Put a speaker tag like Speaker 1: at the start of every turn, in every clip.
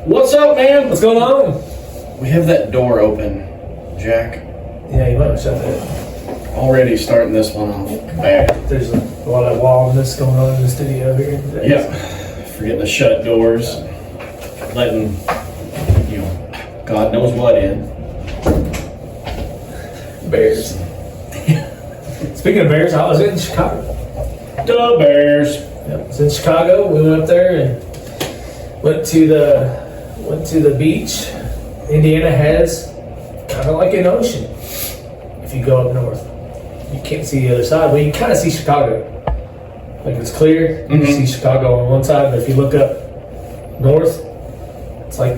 Speaker 1: What's up, man?
Speaker 2: What's going on?
Speaker 1: We have that door open, Jack.
Speaker 2: Yeah, you might have shut that.
Speaker 1: Already starting this one off bad.
Speaker 2: There's a lot of wildness going on in the studio here today.
Speaker 1: Yeah, forgetting to shut doors, letting, God knows what in.
Speaker 2: Bears. Speaking of Bears, I was in Chicago.
Speaker 1: The Bears.
Speaker 2: Yeah, I was in Chicago. We went up there and went to the beach. Indiana has kind of like an ocean. If you go up north, you can't see the other side, but you kind of see Chicago. Like it's clear, you see Chicago on one side, but if you look up north, it's like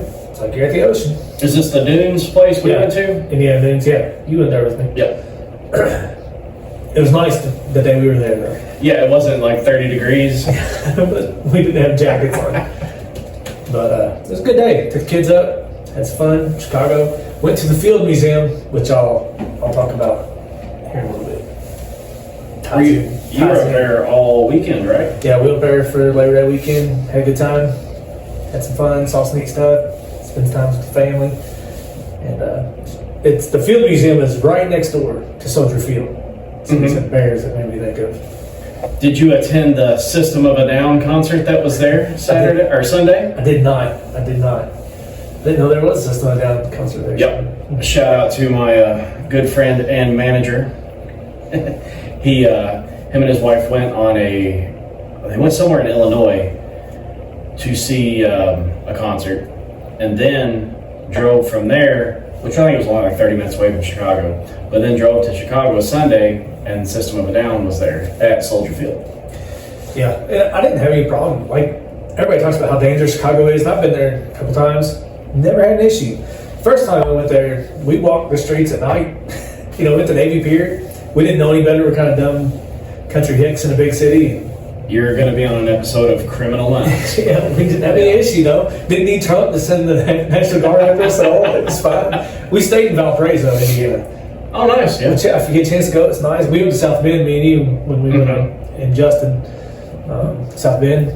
Speaker 2: you're at the ocean.
Speaker 1: Is this the Dunes place we went to?
Speaker 2: Indiana Dunes, yeah. You went there with me.
Speaker 1: Yeah.
Speaker 2: It was nice the day we were there, though.
Speaker 1: Yeah, it wasn't like 30 degrees.
Speaker 2: But we didn't have jackets on. But it was a good day. Took the kids up, had some fun. Chicago. Went to the Field Museum, which I'll talk about here in a little bit.
Speaker 1: You were up there all weekend, right?
Speaker 2: Yeah, we were up there for Labor Day weekend. Had a good time. Had some fun. Saw some neat stuff. Spent time with the family. And it's the Field Museum is right next door to Soldier Field. So it's Bears that made me think of.
Speaker 1: Did you attend the System of a Down concert that was there Saturday or Sunday?
Speaker 2: I did not. Didn't know there was a System of a Down concert there.
Speaker 1: Yep. Shout out to my good friend and manager. Him and his wife went they went somewhere in Illinois to see a concert, and then drove from there, which I think was only like 30 minutes away from Chicago, but then drove to Chicago Sunday, and System of a Down was there at Soldier Field.
Speaker 2: Yeah, I didn't have any problem. Like, everybody talks about how dangerous Chicago is, and I've been there a couple times. Never had an issue. First time I went there, we walked the streets at night, went to Navy Pier. We didn't know any better. We're kind of dumb country hicks in a big city.
Speaker 1: You're going to be on an episode of Criminal Minds.
Speaker 2: Yeah, we didn't have any issue, though. Didn't need Trump to send the National Guard after us at all. It was fine. We stayed in Valparaiso, Indiana.
Speaker 1: Oh, nice. Yeah.
Speaker 2: If you get a chance to go, it's nice. We went to South Bend, me and you, when we went in Justin. South Bend,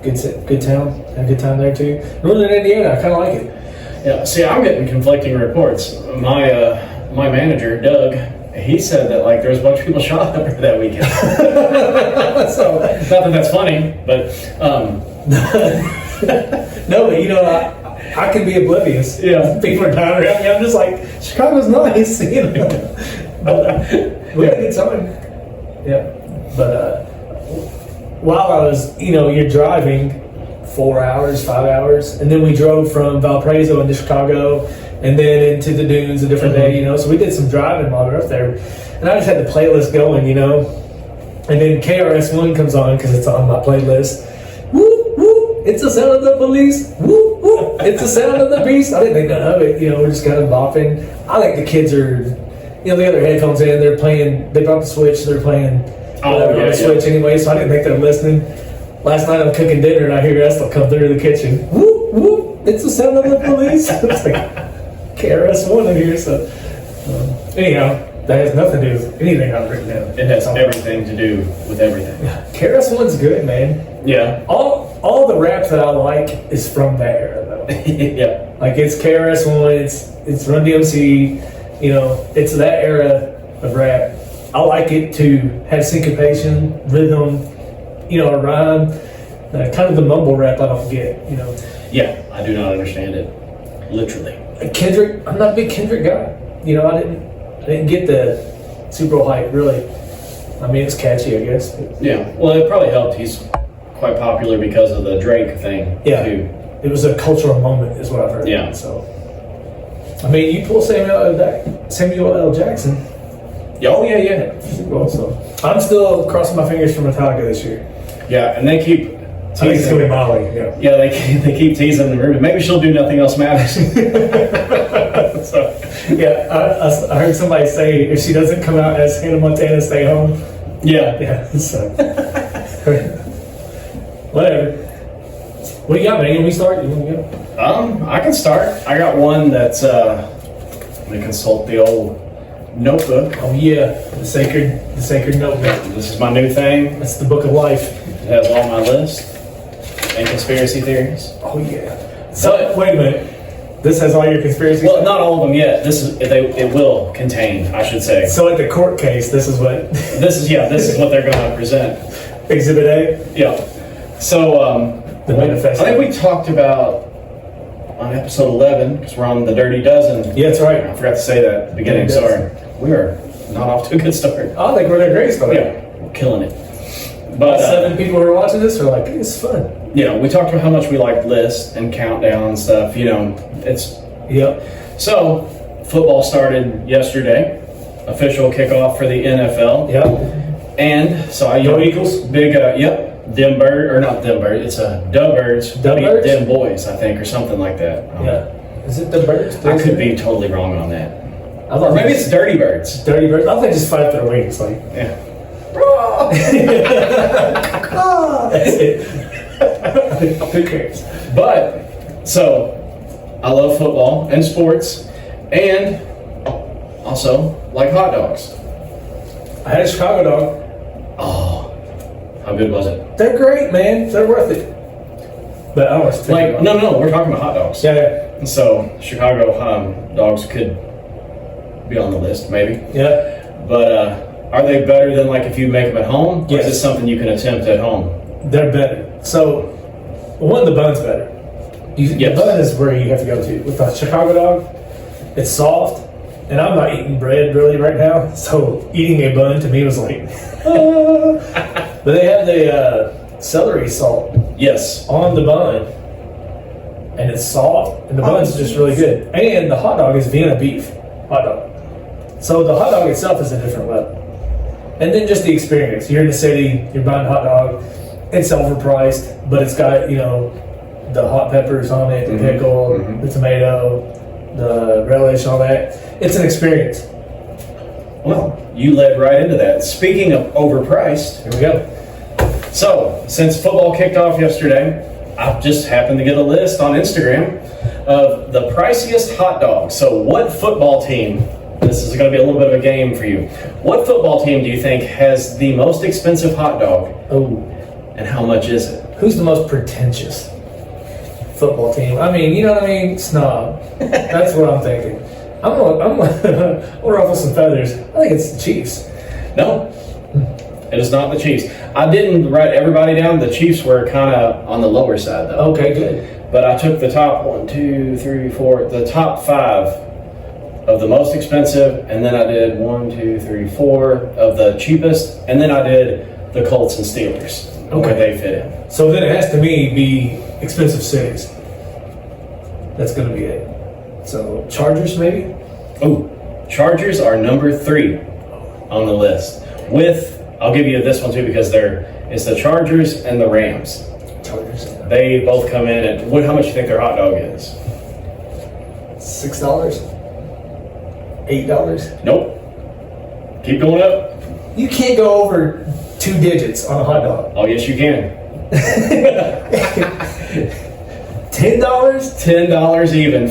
Speaker 2: good town. Had a good time there, too. Northern Indiana, I kind of like it.
Speaker 1: Yeah, see, I'm getting conflicting reports. My manager, Doug, he said that there was a bunch of people shot up there that weekend. So, not that that's funny, but
Speaker 2: no, but I can be oblivious.
Speaker 1: Yeah,
Speaker 2: people are dying around me. I'm just like, Chicago's nice, But we had a good time. Yeah, but while I was, you're driving 4 hours, 5 hours, and then we drove from Valparaiso into Chicago, and then into the Dunes a different day, So we did some driving while we were up there, and I just had the playlist going, and then KRS-One comes on because it's on my playlist. Woo woo! It's the sound of the police. Woo woo! It's the sound of the beast. I didn't think none of it. We're just kind of bopping. I think the kids are, they got their headphones in. They're playing. They brought the Switch. They're playing on the Switch anyway. So I didn't think they're listening. Last night I'm cooking dinner and I hear Estelle come through the kitchen. Woo woo! It's the sound of the police. It's like KRS-One in here. So anyhow, that has nothing to do with anything I've written down.
Speaker 1: It has everything to do with everything.
Speaker 2: KRS-One's good, man.
Speaker 1: Yeah.
Speaker 2: All the rap that I like is from that era, though.
Speaker 1: Yeah.
Speaker 2: Like it's KRS-One, it's Run DMC, it's that era of rap. I like it to have syncopation, rhythm, a rhyme. Kind of the mumble rap I don't get,
Speaker 1: Yeah, I do not understand it. Literally.
Speaker 2: Kendrick, I'm not a big Kendrick guy. I didn't get the Super Bowl hype, really. I mean, it's catchy, I guess.
Speaker 1: Yeah, well, it probably helped. He's quite popular because of the Drake thing, too.
Speaker 2: It was a cultural moment, is what I've heard.
Speaker 1: Yeah.
Speaker 2: So, I mean, you pull Samuel L. Jackson.
Speaker 1: Oh, yeah.
Speaker 2: Super Bowl, so I'm still crossing my fingers for Metallica this year.
Speaker 1: Yeah, and they keep
Speaker 2: I think it's going to be Molly, yeah.
Speaker 1: Yeah, they keep teasing the Ruben. Maybe she'll do Nothing Else Matters.
Speaker 2: So, yeah, I heard somebody say if she doesn't come out as Hannah Montana, stay home.
Speaker 1: Yeah.
Speaker 2: So, whatever. What do you got, man? You want me to start? You want to go?
Speaker 1: I can start. I got one that's, let me consult the old notebook.
Speaker 2: Oh yeah, the sacred notebook.
Speaker 1: This is my new thing.
Speaker 2: That's the book of life.
Speaker 1: It has all my list. and conspiracy theories.
Speaker 2: Oh yeah. So
Speaker 1: But-
Speaker 2: wait a minute. This has all your conspiracy.
Speaker 1: Well, not all of them yet. It will contain, I should say.
Speaker 2: So at the court case, this is what
Speaker 1: This is what they're going to present.
Speaker 2: Exhibit A.
Speaker 1: Yeah. So
Speaker 2: The manifesto.
Speaker 1: I think we talked about on episode 11 because we're on the Dirty Dozen.
Speaker 2: Yeah, that's
Speaker 1: I
Speaker 2: right.
Speaker 1: forgot to say that at the beginning.
Speaker 2: Yes.
Speaker 1: Sorry, we are not off to a good start.
Speaker 2: I think we're the greatest.
Speaker 1: Yeah, we're killing it. But
Speaker 2: 7 people who are watching this are like, it's fun.
Speaker 1: we talked about how much we like lists and countdown and stuff. It's
Speaker 2: Yep.
Speaker 1: so football started yesterday. Official kickoff for the NFL.
Speaker 2: Yep.
Speaker 1: And so I
Speaker 2: Go Eagles.
Speaker 1: big them bird or not them bird. It's a dub birds.
Speaker 2: Dub birds?
Speaker 1: Them boys, I think, or something like that.
Speaker 2: Yeah. Is it the birds?
Speaker 1: I could be totally wrong on that.
Speaker 2: I thought
Speaker 1: Or maybe it's dirty birds.
Speaker 2: dirty birds. I think they just flap their wings like.
Speaker 1: Yeah.
Speaker 2: That's it. Who cares?
Speaker 1: But so I love football and sports, and also like hot dogs.
Speaker 2: I had a Chicago dog.
Speaker 1: Oh, how good was it?
Speaker 2: They're great, man. They're worth it. But I was
Speaker 1: Like no, we're talking about hot dogs.
Speaker 2: Yeah,
Speaker 1: So Chicago dogs could be on the list, maybe.
Speaker 2: yeah.
Speaker 1: But are they better than like if you make them at home? Or
Speaker 2: Yes.
Speaker 1: is this something you can attempt at home?
Speaker 2: They're better. So, one, the bun's better.
Speaker 1: Yes.
Speaker 2: The bun is where you have to go to. With the Chicago dog, it's soft, and I'm not eating bread really right now, so eating a bun to me was like, But they have the celery salt
Speaker 1: Yes.
Speaker 2: on the bun, and it's soft, and the bun's just really good. And the hot dog is Vienna beef hot dog. So the hot dog itself is a different level. And then just the experience. You're in the city, you're buying a hot dog, it's overpriced, but it's got, the hot peppers on it, the pickle, the tomato, the relish, all that. It's an experience.
Speaker 1: Well, you led right into that. Speaking of overpriced,
Speaker 2: Here we go.
Speaker 1: so since football kicked off yesterday, I just happened to get a list on Instagram of the priciest hot dogs. So what football team, this is going to be a little bit of a game for you. What football team do you think has the most expensive hot dog,
Speaker 2: Oh,
Speaker 1: and how much is it?
Speaker 2: who's the most pretentious football team? I mean, you know what I mean? Snob. That's what I'm thinking. I'm gonna ruffle some feathers. I think it's the Chiefs.
Speaker 1: No, it is not the Chiefs. I didn't write everybody down. The Chiefs were kind of on the lower side, though.
Speaker 2: Okay, good.
Speaker 1: But I took the top 1, 2, 3, 4, the top 5 of the most expensive, and then I did 1, 2, 3, 4 of the cheapest, and then I did the Colts and Steelers. Where they fit in.
Speaker 2: So then it has to me be expensive cities. That's gonna be it. So Chargers maybe?
Speaker 1: Oh, Chargers are number 3 on the list. I'll give you this one too because it's the Chargers and the Rams.
Speaker 2: Chargers.
Speaker 1: They both come in at how much do you think their hot dog is?
Speaker 2: $6? $8?
Speaker 1: Nope. Keep going up.
Speaker 2: You can't go over 2 digits on a hot dog.
Speaker 1: Oh yes, you can.
Speaker 2: $10?
Speaker 1: $10 even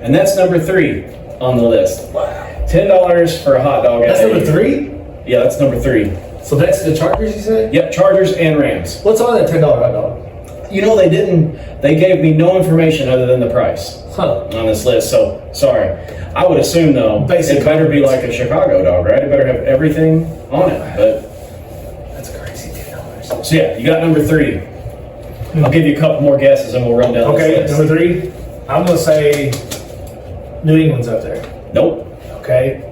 Speaker 1: and that's number 3 on the list.
Speaker 2: Wow.
Speaker 1: $10 for a hot dog.
Speaker 2: That's number 3?
Speaker 1: Yeah, that's number 3.
Speaker 2: So that's the Chargers, you said?
Speaker 1: Yep, Chargers and Rams.
Speaker 2: What's on that $10 hot dog?
Speaker 1: They gave me no information other than the price
Speaker 2: Huh.
Speaker 1: on this list, so sorry. I would assume though,
Speaker 2: Basic
Speaker 1: it better be like a Chicago dog, right? It better have everything on it, but
Speaker 2: That's crazy, $10.
Speaker 1: so yeah, you got number 3. I'll give you a couple more guesses and we'll run down
Speaker 2: Okay,
Speaker 1: this list.
Speaker 2: number 3. I'm gonna say New England's up there.
Speaker 1: Nope.
Speaker 2: Okay.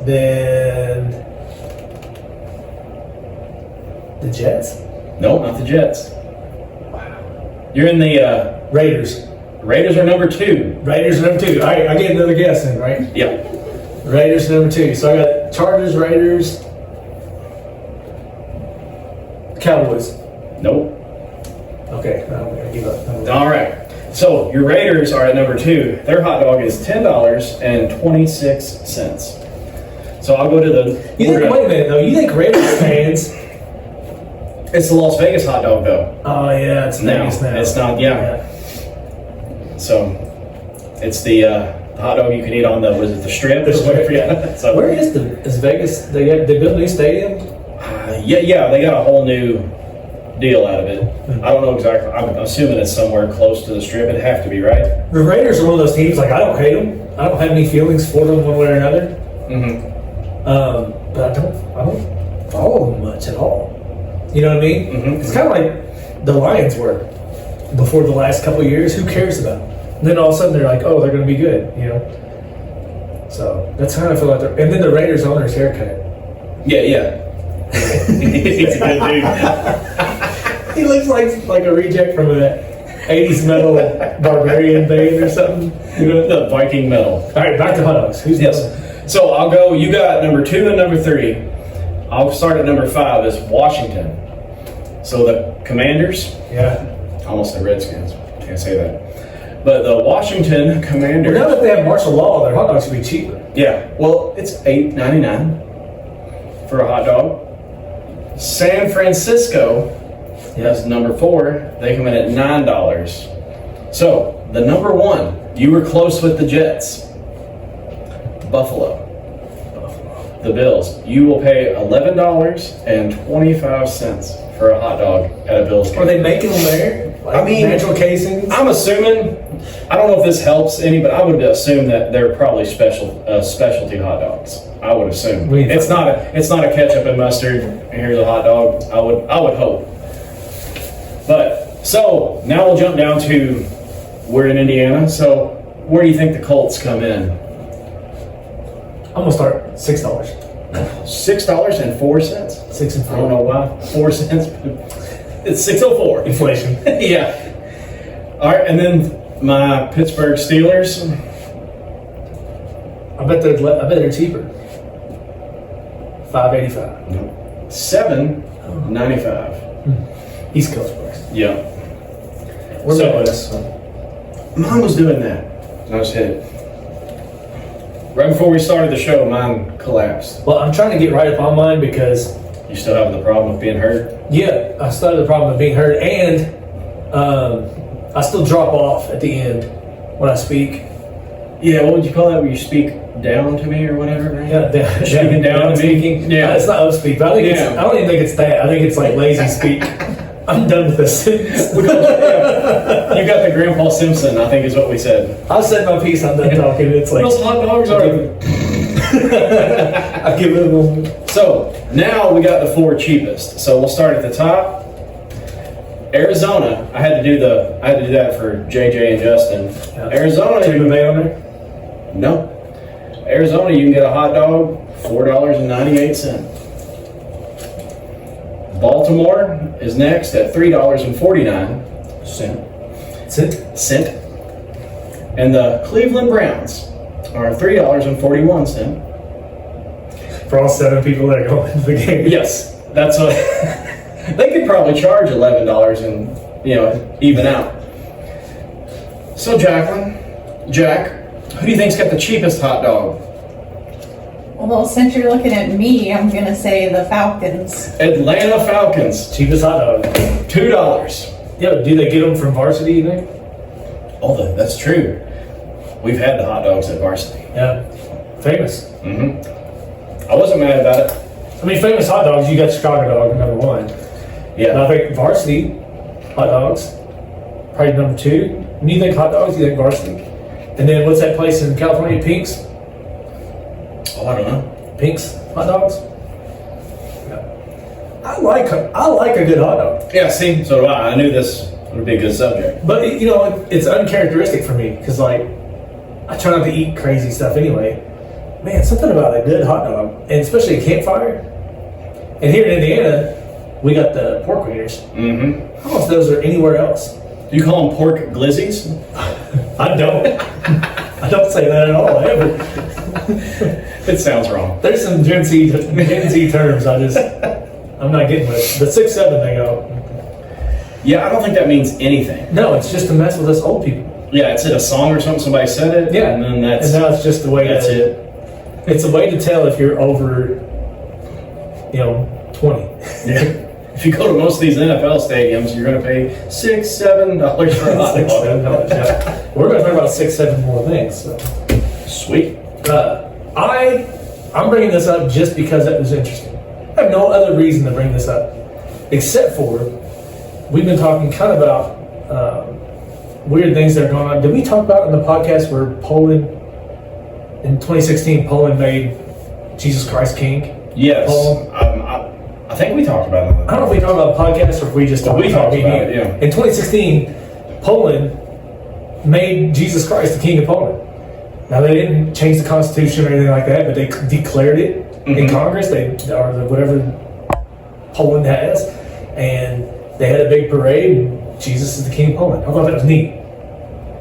Speaker 2: Then the Jets.
Speaker 1: Nope, not the Jets. You're in the
Speaker 2: Raiders.
Speaker 1: Raiders are number 2.
Speaker 2: Raiders are number 2. All right, I get another guess then, right?
Speaker 1: Yeah.
Speaker 2: Raiders number 2. So I got Chargers, Raiders, Cowboys.
Speaker 1: Nope.
Speaker 2: Okay, I'm gonna give up.
Speaker 1: All right. So your Raiders are at number 2. Their hot dog is $10.26. So I'll go to the.
Speaker 2: Wait a minute though. You think Raiders fans?
Speaker 1: It's the Las Vegas hot dog though.
Speaker 2: Oh yeah, it's Vegas now.
Speaker 1: It's not. Yeah. So it's the hot dog you can eat on the strip.
Speaker 2: The strip.
Speaker 1: Yeah. So
Speaker 2: Where is Vegas? They built a new stadium.
Speaker 1: yeah. They got a whole new deal out of it. I don't know exactly. I'm assuming it's somewhere close to the strip. It'd have to be, right?
Speaker 2: The Raiders are one of those teams. Like I don't hate them. I don't have any feelings for them one way or another. But I don't follow them much at all. You know what I mean? It's kind of like the Lions were before the last couple of years. Who cares about them? And then all of a sudden they're like, oh, they're going to be good. You know. So that's how I feel like. And then the Raiders owner's haircut.
Speaker 1: Yeah. He's a good dude.
Speaker 2: He looks like a reject from a 80s metal barbarian band or something. You know?
Speaker 1: The Viking metal.
Speaker 2: All right, back to hot dogs. Who's
Speaker 1: Yes. So I'll go. You got number 2 and number 3. I'll start at number 5 is Washington. So the Commanders.
Speaker 2: Yeah.
Speaker 1: Almost the Redskins. Can't say that. But the Washington Commanders.
Speaker 2: Well, now that they have martial law, their hot dogs should be cheaper.
Speaker 1: Yeah. Well, it's $8.99 for a hot dog. San Francisco is number 4. They come in at $9. So the number 1, you were close with the Jets. Buffalo. The Bills. You will pay $11.25 for a hot dog at a Bills game.
Speaker 2: Are they making them there? Like natural casings?
Speaker 1: I'm assuming. I don't know if this helps any, but I would assume that they're probably specialty hot dogs. I would assume it's not a ketchup and mustard. And here's a hot dog. I would hope. But so now we'll jump down to we're in Indiana. So where do you think the Colts come in?
Speaker 2: I'm gonna start $6.
Speaker 1: $6.04.
Speaker 2: 6 and 4.
Speaker 1: I don't know why. 4 cents. It's 6.04.
Speaker 2: Inflation.
Speaker 1: Yeah. All right, and then my Pittsburgh Steelers.
Speaker 2: I bet they're cheaper. $5.85.
Speaker 1: $7.95.
Speaker 2: East Coast price.
Speaker 1: Yeah.
Speaker 2: We're
Speaker 1: so, mine was doing that. I just hit it. Right before we started the show, mine collapsed.
Speaker 2: Well, I'm trying to get right up on mine because
Speaker 1: you still having the problem of being hurt?
Speaker 2: Yeah, I still have the problem of being hurt, and I still drop off at the end when I speak.
Speaker 1: Yeah, what would you call that? Where you speak down to me or whatever? Right?
Speaker 2: Yeah,
Speaker 1: speaking down to me.
Speaker 2: Yeah, it's not upspeak, but I don't even think it's that. I think it's like lazy speak. I'm done with this. You
Speaker 1: got the Grandpa Simpson, I think is what we said.
Speaker 2: I'll say my piece. I'm done talking. It's like
Speaker 1: those hot dogs are.
Speaker 2: I give it a moment.
Speaker 1: So now we got the 4 cheapest. So we'll start at the top. Arizona. I had to do that for JJ and Justin.
Speaker 2: Yeah.
Speaker 1: Arizona.
Speaker 2: Chicken Bay on there?
Speaker 1: No. Arizona, you can get a hot dog, $4.98. Baltimore is next at $3.49. Cent. And the Cleveland Browns are $3.41.
Speaker 2: For all 7 people that are going to the game.
Speaker 1: Yes, that's what they could probably charge $11 and even out. So Jack, who do you think's got the cheapest hot dog?
Speaker 3: Well, since you're looking at me, I'm gonna say the Falcons.
Speaker 1: Atlanta Falcons,
Speaker 2: Cheapest hot dog.
Speaker 1: $2.
Speaker 2: Yeah, do they get them from varsity, you think?
Speaker 1: Oh, that's true. We've had the hot dogs at varsity.
Speaker 2: Yeah. Famous.
Speaker 1: I wasn't mad about it.
Speaker 2: I mean, famous hot dogs, you got Chicago dog, number 1.
Speaker 1: Yeah.
Speaker 2: And I think varsity hot dogs, probably number 2. When you think hot dogs, you think varsity. And then what's that place in California? Pink's?
Speaker 1: Oh, I don't know.
Speaker 2: Pink's hot dogs? Yeah. I like a good hot dog.
Speaker 1: Yeah, see, so do I. I knew this would be a good subject.
Speaker 2: But, it's uncharacteristic for me because, I try not to eat crazy stuff anyway. Man, something about a good hot dog, and especially a campfire. And here in Indiana, we got the pork wieners. I don't know if those are anywhere else.
Speaker 1: Do you call them pork glizzies?
Speaker 2: I don't. I don't say that at all, ever.
Speaker 1: It sounds wrong.
Speaker 2: There's some Gen Z terms I'm not getting with. The 6-7 thing,
Speaker 1: Yeah, I don't think that means anything.
Speaker 2: No, it's just to mess with us old people.
Speaker 1: Yeah, it's in a song or something, somebody said it,
Speaker 2: Yeah.
Speaker 1: and then
Speaker 2: now it's just the way
Speaker 1: that's it.
Speaker 2: It's a way to tell if you're over, 20.
Speaker 1: Yeah. If you go to most of these NFL stadiums, you're going to pay $6-7 for a hot dog.
Speaker 2: $6-7, We're going to talk about 6-7 more things. So.
Speaker 1: Sweet.
Speaker 2: I'm bringing this up just because it was interesting. I have no other reason to bring this up, except for we've been talking kind of about weird things that are going on. Did we talk about in the podcast where Poland, in 2016, Poland made Jesus Christ King?
Speaker 1: Yes.
Speaker 2: Poland?
Speaker 1: I think we talked about it.
Speaker 2: I don't know if we talked about the podcast or if we just talked about it.
Speaker 1: Yeah.
Speaker 2: In 2016, Poland made Jesus Christ the King of Poland. Now, they didn't change the Constitution or anything like that, but they declared it in Congress, or whatever Poland has, and they had a big parade, and Jesus is the King of Poland. I thought that was neat.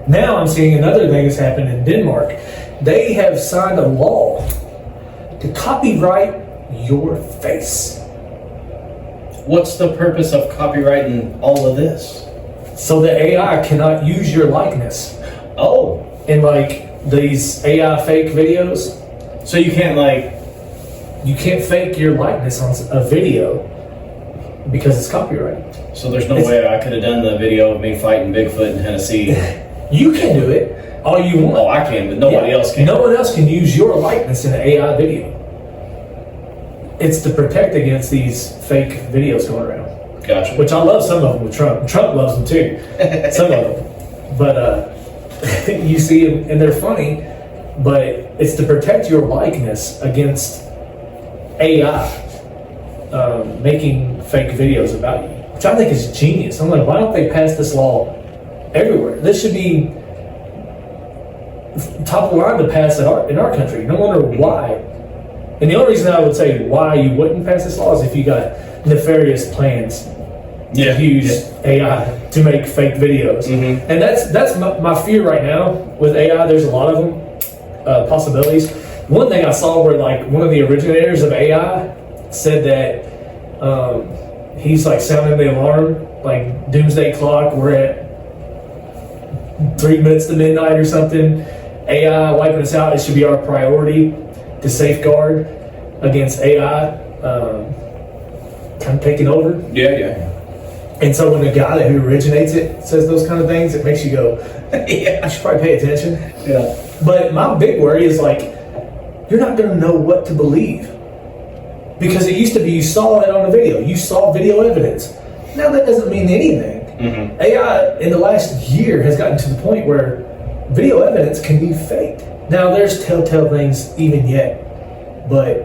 Speaker 2: Now I'm seeing another thing that's happened in Denmark. They have signed a law to copyright your face.
Speaker 1: What's the purpose of copyrighting all of this?
Speaker 2: So that AI cannot use your likeness.
Speaker 1: Oh.
Speaker 2: In like these AI fake videos.
Speaker 1: So you can't
Speaker 2: you can't fake your likeness on a video because it's copyrighted.
Speaker 1: So there's no way I could have done the video of me fighting Bigfoot in Tennessee.
Speaker 2: You can do it all you want.
Speaker 1: Oh, I can, but nobody else can.
Speaker 2: No one else can use your likeness in an AI video. It's to protect against these fake videos going around.
Speaker 1: Gotcha.
Speaker 2: Which I love some of them with Trump. Trump loves them too. Some of them. But you see them and they're funny, but it's to protect your likeness against AI making fake videos about you, which I think is genius. I'm like, why don't they pass this law everywhere? This should be top of the line to pass in our country. No wonder why. And the only reason I would say why you wouldn't pass this law is if you got nefarious plans to use AI to make fake videos. And that's my fear right now with AI. There's a lot of them, possibilities. One thing I saw where like one of the originators of AI said that he's like sounding the alarm, like doomsday clock, we're at 3 minutes to midnight or something. AI wiping us out, it should be our priority to safeguard against AI kind of taking over.
Speaker 1: Yeah.
Speaker 2: And so when the guy who originates it says those kind of things, it makes you go, yeah, I should probably pay attention.
Speaker 1: Yeah.
Speaker 2: But my big worry is like, you're not going to know what to believe. Because it used to be you saw it on a video. You saw video evidence. Now that doesn't mean anything. AI in the last year has gotten to the point where video evidence can be faked. Now there's telltale things even yet. But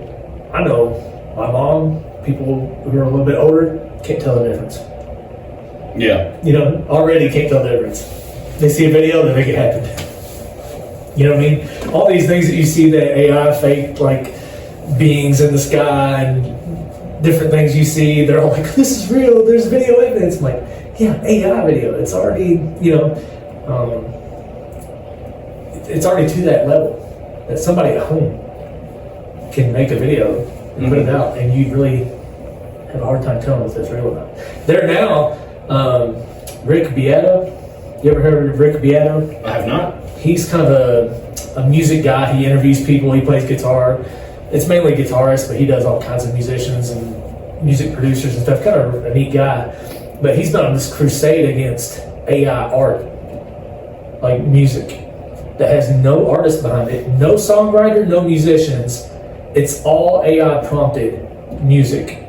Speaker 2: I know my mom, people who are a little bit older, can't tell the difference.
Speaker 1: Yeah.
Speaker 2: You know, already can't tell the difference. They see a video, they make it happen. You know what I mean? All these things that you see that AI fake, like beings in the sky and different things you see, they're all like, this is real, there's video evidence. I'm like, yeah, AI video. It's already, it's already to that level that somebody at home can make a video and put it out, and you really have a hard time telling if it's real or not. There now, Rick Beato. You ever heard of Rick Beato?
Speaker 1: I have not.
Speaker 2: He's kind of a music guy. He interviews people. He plays guitar. It's mainly guitarists, but he does all kinds of musicians and music producers and stuff. Kind of a neat guy. But he's been on this crusade against AI art, like music, that has no artist behind it, no songwriter, no musicians. It's all AI prompted music,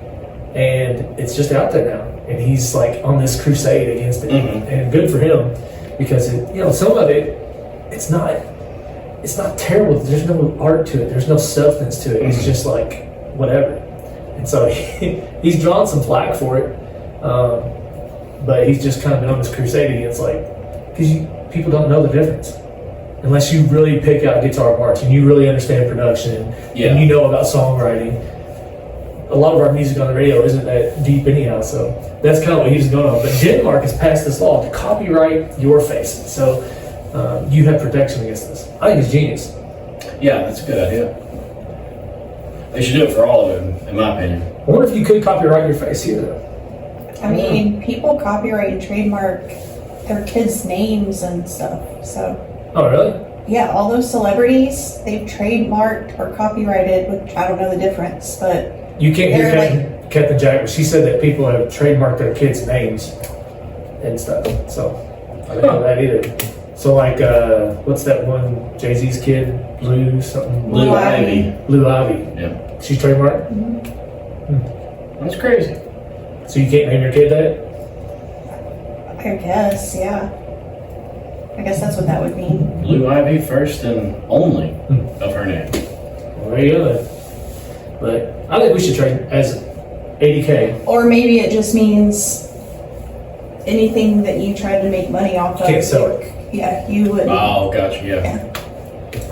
Speaker 2: and it's just out there now. And he's like on this crusade against it, and good for him, because some of it, it's not terrible. There's no art to it. There's no substance to it. It's just like whatever. And so he's drawn some flack for it, but he's just kind of been on this crusade against because people don't know the difference unless you really pick out guitar parts and you really understand production and you know about songwriting. A lot of our music on the radio isn't that deep anyhow, so that's kind of what he's going on. But Denmark has passed this law to copyright your face, so you have protection against this. I think it's genius.
Speaker 1: Yeah, that's a good idea. They should do it for all of them, in my opinion.
Speaker 2: I wonder if you could copyright your face here, though.
Speaker 3: I mean, people copyright and trademark their kids' names and stuff, so.
Speaker 2: Oh, really?
Speaker 3: Yeah, all those celebrities, they've trademarked or copyrighted, which I don't know the difference, but
Speaker 2: You can't hear
Speaker 3: they're
Speaker 2: Captain Jack, but she said that people have trademarked their kids' names and stuff, so I didn't know that either. So what's that one, Jay-Z's kid, Blue something?
Speaker 1: Blue Ivy.
Speaker 2: Blue Ivy.
Speaker 1: Yeah.
Speaker 2: She's trademarked?
Speaker 1: That's crazy.
Speaker 2: So you can't name your kid that?
Speaker 3: I I guess, yeah. I guess that's what that would mean.
Speaker 1: Blue Ivy, first and only of her name.
Speaker 2: Well, there you go then. But I think we should trade as 80K.
Speaker 3: Or maybe it just means anything that you try to make money off of.
Speaker 2: Can't sell it.
Speaker 3: Yeah, you would.
Speaker 1: Oh, gotcha, yeah.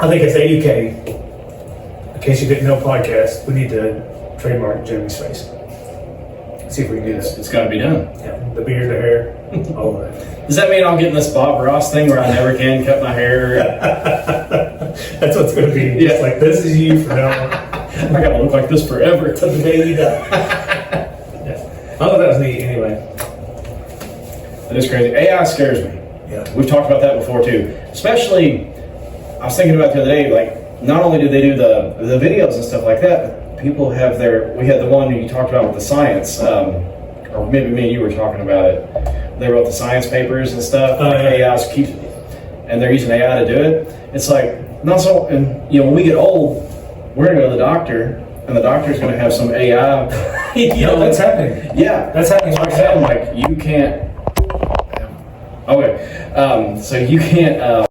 Speaker 2: I think it's 80K. In case you didn't know podcast, we need to trademark Jimmy's face. See if we can do this.
Speaker 1: It's got to be done.
Speaker 2: Yeah, the beard, the hair, all of that.
Speaker 1: Does that mean I'm getting this Bob Ross thing where I never can cut my hair?
Speaker 2: That's what's going to be.
Speaker 1: Yeah.
Speaker 2: It's like, this is you from now on.
Speaker 1: I got to look like this forever.
Speaker 2: Till the day you die. Yeah. I thought that was neat anyway.
Speaker 1: That is crazy. AI scares me.
Speaker 2: Yeah.
Speaker 1: We've talked about that before too. Especially, I was thinking about the other day, like, not only do they do the videos and stuff like that, but people have we had the one you talked about with the science, or maybe me and you were talking about it. They wrote the science papers and stuff.
Speaker 2: Oh, yeah.
Speaker 1: And they're using AI to do it. It's like, not so, and you know, when we get old, we're going to go to the doctor, and the doctor's going to have some AI. You know,
Speaker 2: that's happening.
Speaker 1: Yeah.
Speaker 2: That's happening right now.
Speaker 1: I'm like, you can't. Okay. So you can't.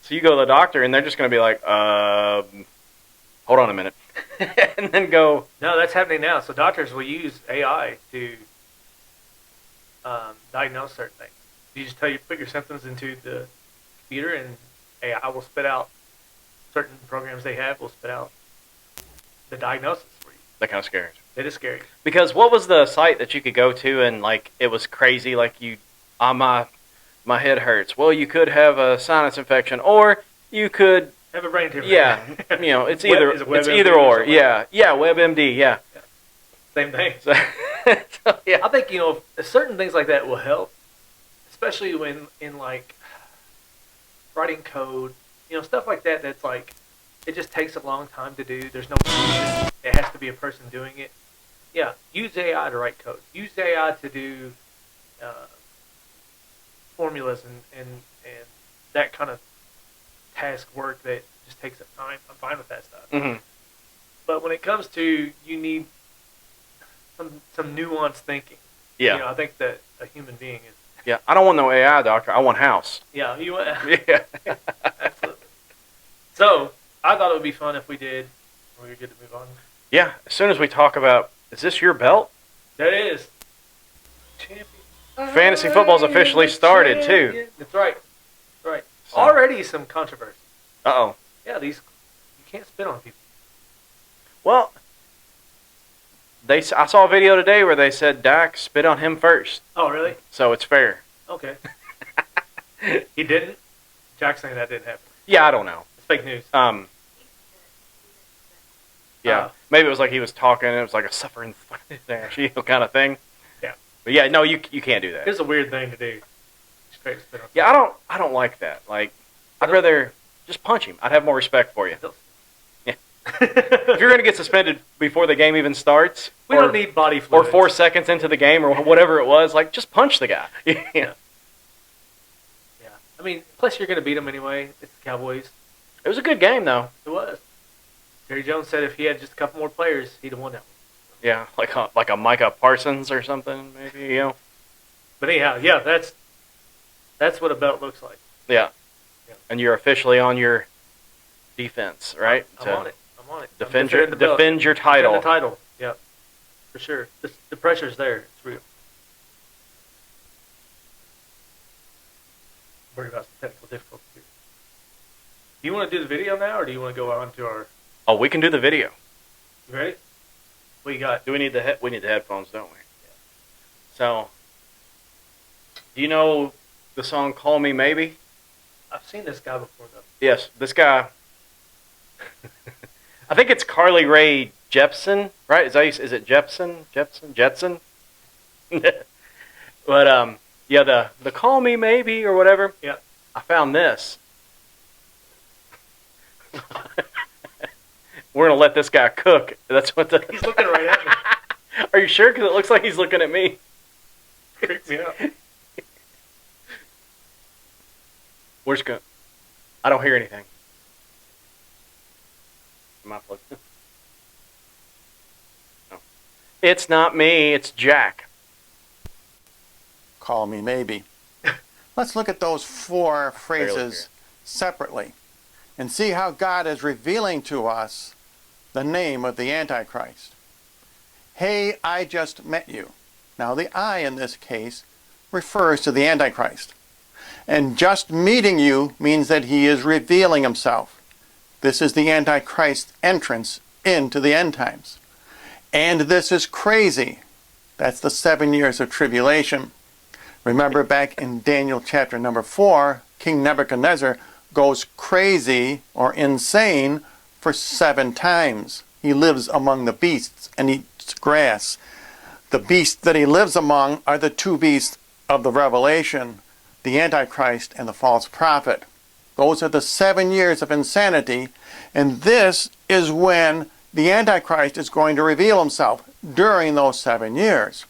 Speaker 1: So you go to the doctor, and they're just going to be like, hold on a minute. And then go.
Speaker 4: No, that's happening now. So doctors will use AI to diagnose certain things. You just put your symptoms into the computer, and AI will spit out certain programs they have will spit out the diagnosis for you.
Speaker 1: That kind of scares.
Speaker 4: It is scary.
Speaker 5: Because what was the site that you could go to and like it was crazy? Like my head hurts. Well, you could have a sinus infection, or you could
Speaker 4: Have a brain tumor.
Speaker 5: yeah. You know, it's
Speaker 4: Web-
Speaker 5: either
Speaker 4: is it
Speaker 5: it's
Speaker 4: WebMD
Speaker 5: either
Speaker 4: or
Speaker 5: or.
Speaker 4: something?
Speaker 5: Yeah, yeah. WebMD. Yeah.
Speaker 4: Same thing.
Speaker 5: So, so, yeah.
Speaker 4: I think, certain things like that will help, especially when in like writing code, stuff like that. That's like, it just takes a long time to do. There's no solution. It has to be a person doing it. Yeah, use AI to write code. Use AI to do formulas and that kind of task work that just takes up time. I'm fine with that stuff.
Speaker 5: Mm-hmm.
Speaker 4: But when it comes to, you need some nuanced thinking.
Speaker 5: Yeah.
Speaker 4: I think that a human being is.
Speaker 5: Yeah. I don't want no AI doctor. I want house.
Speaker 4: Yeah, you.
Speaker 5: Yeah.
Speaker 4: Absolutely. So I thought it would be fun if we did. Are we good to move on?
Speaker 5: Yeah. As soon as we talk about, is this your belt?
Speaker 4: That is. Champion.
Speaker 5: Fantasy football's officially started too.
Speaker 4: That's right. That's right.
Speaker 5: So-
Speaker 4: Already some controversy.
Speaker 5: Uh-oh.
Speaker 4: Yeah, you can't spit on people.
Speaker 5: Well, I saw a video today where they said Dak spit on him first,
Speaker 4: Oh, really?
Speaker 5: so it's fair.
Speaker 4: Okay. He didn't? Jack's saying that didn't happen.
Speaker 5: Yeah, I don't know.
Speaker 4: It's fake news.
Speaker 5: Yeah, maybe it was like he was talking, and it was like a suffering shield kind of thing.
Speaker 4: Yeah.
Speaker 5: But yeah, no, you can't do that.
Speaker 4: It's a weird thing to do. Straight spit on
Speaker 5: Yeah, I don't like that. Like, I'd rather just punch him. I'd have more respect for you. Yeah. If you're gonna get suspended before the game even starts,
Speaker 4: We don't need body
Speaker 5: or
Speaker 4: fluids.
Speaker 5: 4 seconds into the game, or whatever it was, like just punch the guy. Yeah.
Speaker 4: Yeah. I mean, plus you're going to beat them anyway. It's the Cowboys.
Speaker 5: It was a good game though.
Speaker 4: It was. Jerry Jones said if he had just a couple more players, he'd have won that one.
Speaker 5: Yeah, like a Micah Parsons or something, maybe.
Speaker 4: But anyhow, yeah, that's what a belt looks like.
Speaker 5: Yeah.
Speaker 4: Yeah.
Speaker 5: And you're officially on your defense, right?
Speaker 4: I'm on it. I'm on it. I'm
Speaker 5: Defend
Speaker 4: defending the belt.
Speaker 5: your title.
Speaker 4: Defend the title. Yeah, for sure. The pressure's there. It's real. Worried about some technical difficulties here. Do you want to do the video now, or do you want to go on to our?
Speaker 5: Oh, we can do the video.
Speaker 4: You ready? What you got?
Speaker 5: Do we need we need the headphones, don't we? Yeah. So, do you know the song "Call Me Maybe"?
Speaker 4: I've seen this guy before, though.
Speaker 5: Yes, this guy. I think it's Carly Rae Jepsen, right? Is it Jetson? But yeah, the "Call Me Maybe" or whatever.
Speaker 4: Yeah.
Speaker 5: I found this. We're gonna let this guy cook. That's what
Speaker 4: He's looking right at me.
Speaker 5: Are you sure? Because it looks like he's looking at me.
Speaker 4: Creeps me out.
Speaker 5: Where's go? I don't hear anything. Am I plugged in? No. It's not me. It's Jack.
Speaker 6: call me maybe. Let's look at those four phrases separately and see how God is revealing to us the name of the Antichrist. Hey, I just met you. Now the I in this case refers to the Antichrist. And just meeting you means that he is revealing himself. This is the Antichrist's entrance into the end times. And this is crazy. That's the 7 years of tribulation. Remember back in Daniel chapter number 4, King Nebuchadnezzar goes crazy or insane for 7 times. He lives among the beasts and eats grass. The beasts that he lives among are the 2 beasts of the Revelation, the Antichrist and the false prophet. Those are the 7 years of insanity, and this is when the Antichrist is going to reveal himself during those 7 years.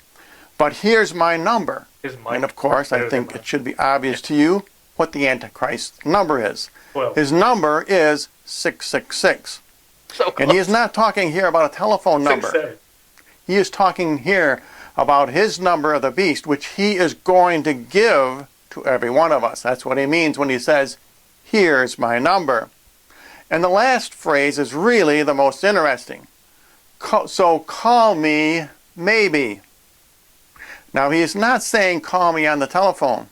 Speaker 6: But here's my number. And of course, I think it should be obvious to you what the Antichrist's number is.
Speaker 4: Well,
Speaker 6: his number is 666.
Speaker 5: So close.
Speaker 6: And he is not talking here about a telephone number.
Speaker 4: 6-7.
Speaker 6: He is talking here about his number of the beast, which he is going to give to every one of us. That's what he means when he says, here's my number. And the last phrase is really the most interesting. So call me maybe. Now he is not saying call me on the telephone.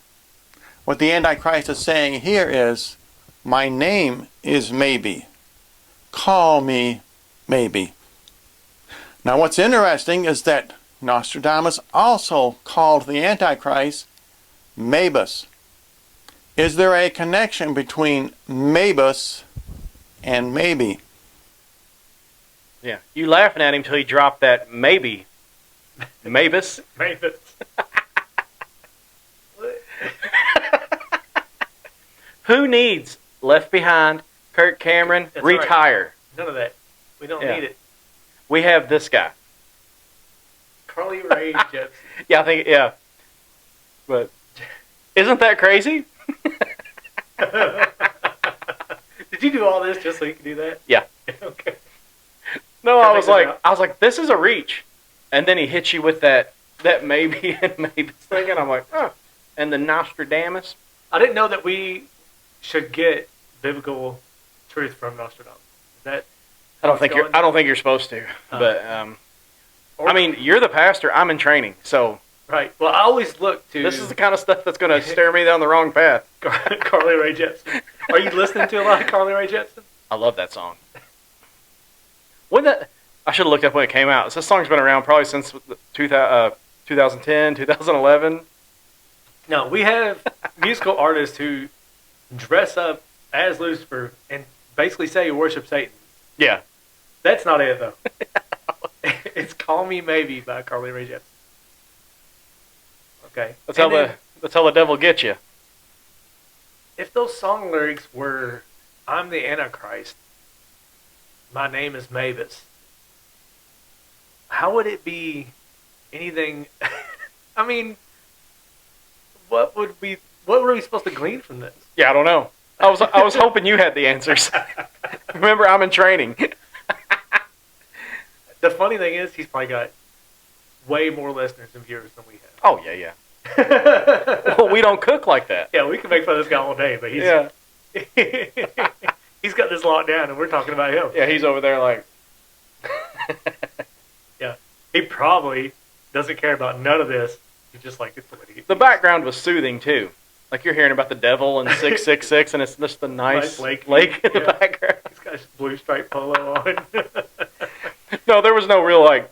Speaker 6: What the Antichrist is saying here is, my name is maybe. Call me maybe. Now what's interesting is that Nostradamus also called the Antichrist Mabus. Is there a connection between Mabus and maybe?
Speaker 5: Yeah, you laughing at him till he dropped that maybe. Mabus.
Speaker 4: Mavis.
Speaker 5: Who needs Left Behind, Kirk Cameron,
Speaker 4: That's right.
Speaker 5: retire?
Speaker 4: None of that. We don't
Speaker 5: Yeah.
Speaker 4: need it.
Speaker 5: We have this guy.
Speaker 4: Carly Rae Jepsen.
Speaker 5: Yeah, I think, yeah. But isn't that crazy?
Speaker 4: Did you do all this just so you could do that?
Speaker 5: Yeah.
Speaker 4: Okay.
Speaker 5: No,
Speaker 4: Gotta
Speaker 5: I was
Speaker 4: think
Speaker 5: like,
Speaker 4: about-
Speaker 5: this is a reach. And then he hits you with that maybe and maybe thing, and I'm like, oh. And the Nostradamus.
Speaker 4: I didn't know that we should get biblical truth from Nostradamus. Is that?
Speaker 5: I don't think you're supposed to. But I mean, you're the pastor. I'm in training, so
Speaker 4: Right. Well, I always look to.
Speaker 5: this is the kind of stuff that's going to steer me down the wrong path.
Speaker 4: Carly Rae Jepsen. Are you listening to a lot of Carly Rae Jepsen?
Speaker 5: I love that song. I should have looked up when it came out. This song's been around probably since 2010, 2011.
Speaker 4: No, we have musical artists who dress up as Lucifer and basically say you worship Satan.
Speaker 5: Yeah.
Speaker 4: That's not it, though. It's Call Me Maybe by Carly Rae Jepsen. Okay.
Speaker 5: That's how the devil gets you.
Speaker 4: If those song lyrics were, I'm the Antichrist, my name is Mavis, how would it be anything? I mean, what were we supposed to glean from this?
Speaker 5: Yeah, I don't know. I was hoping you had the answers. Remember, I'm in training.
Speaker 4: The funny thing is, he's probably got way more listeners and viewers than we have.
Speaker 5: Oh, yeah. Well, we don't cook like that.
Speaker 4: Yeah, we can make fun of this guy all day, but he's he's got this locked down, and we're talking about him.
Speaker 5: Yeah, he's over there like...
Speaker 4: Yeah, he probably doesn't care about none of this. He's just like, it's the way to get
Speaker 5: The background was soothing, too. Like, you're hearing about the devil and 666, and it's just the nice lake in the background.
Speaker 4: He's got his blue striped polo on.
Speaker 5: No, there was no real, like...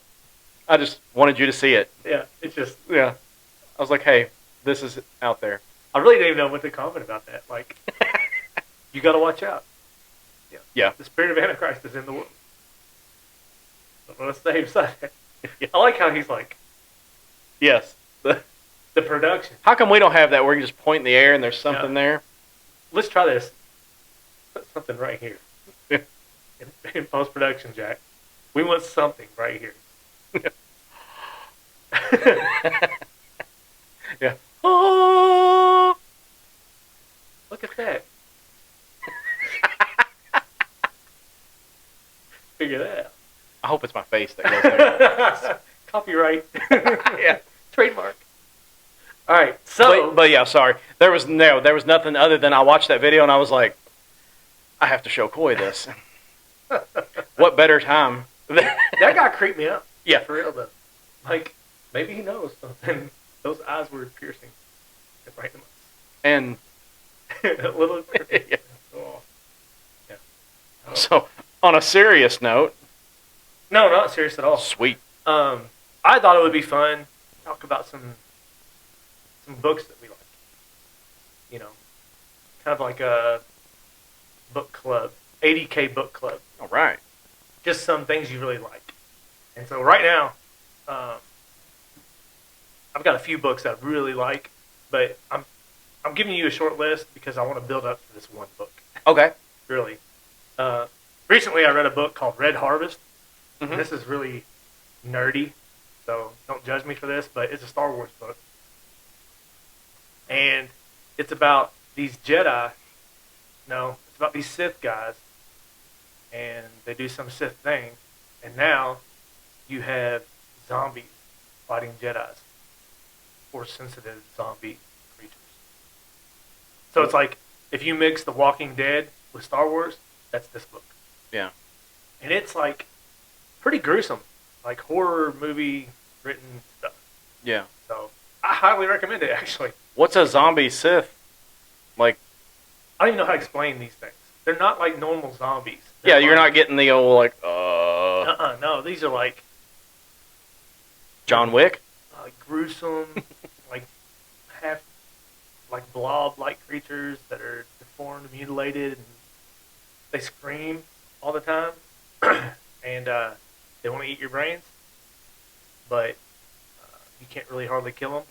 Speaker 5: I just wanted you to see it.
Speaker 4: Yeah, it's just...
Speaker 5: Yeah. I was like, hey, this is out there.
Speaker 4: I really didn't even know what to comment about that. Like, you got to watch out.
Speaker 5: Yeah.
Speaker 4: The spirit of Antichrist is in the world. Don't want to stay inside there. I like how he's like,
Speaker 5: Yes.
Speaker 4: the production.
Speaker 5: How come we don't have that where you just point in the air and there's something there?
Speaker 4: Let's try this. Put something right here. In post-production, Jack. We want something right here.
Speaker 5: Yeah. Oh!
Speaker 4: Look at that. Figure that out.
Speaker 5: I hope it's my face that goes there.
Speaker 4: Copyright.
Speaker 5: Yeah.
Speaker 4: Trademark. All right, so
Speaker 5: But yeah, sorry. There was nothing other than I watched that video and I was like, I have to show Coy this. What better time?
Speaker 4: that guy creeped me out.
Speaker 5: Yeah.
Speaker 4: For real though. Like maybe he knows something. Those eyes were piercing. Right in
Speaker 5: And
Speaker 4: a little.
Speaker 5: yeah.
Speaker 4: Oh. Yeah. Oh.
Speaker 5: So, on a serious note,
Speaker 4: No, not serious at all.
Speaker 5: sweet.
Speaker 4: I thought it would be fun to talk about some books that we like. You know, kind of like a book club, 80K book club.
Speaker 5: All right.
Speaker 4: Just some things you really like. And so right now, I've got a few books that I really like, but I'm giving you a short list because I want to build up to this one book.
Speaker 5: Okay.
Speaker 4: Really. Recently, I read a book called Red Harvest.
Speaker 5: Mhm.
Speaker 4: This is really nerdy, so don't judge me for this, but it's a Star Wars book. And it's about these Jedi. No, it's about these Sith guys. And they do some Sith thing. And now you have zombies fighting Jedis. Force-sensitive zombie creatures. So it's like, if you mix The Walking Dead with Star Wars, that's this book.
Speaker 5: Yeah.
Speaker 4: And it's like pretty gruesome, like horror movie written stuff.
Speaker 5: Yeah.
Speaker 4: So I highly recommend it. Actually,
Speaker 5: What's a zombie Sith? Like,
Speaker 4: I don't even know how to explain these things. They're not like normal zombies.
Speaker 5: yeah,
Speaker 4: They're
Speaker 5: you're
Speaker 4: like,
Speaker 5: not getting the old, like,
Speaker 4: No, these are like
Speaker 5: John Wick?
Speaker 4: gruesome, like half like blob-like creatures that are deformed, mutilated, and they scream all the time, and they want to eat your brains, but you can't really hardly kill them.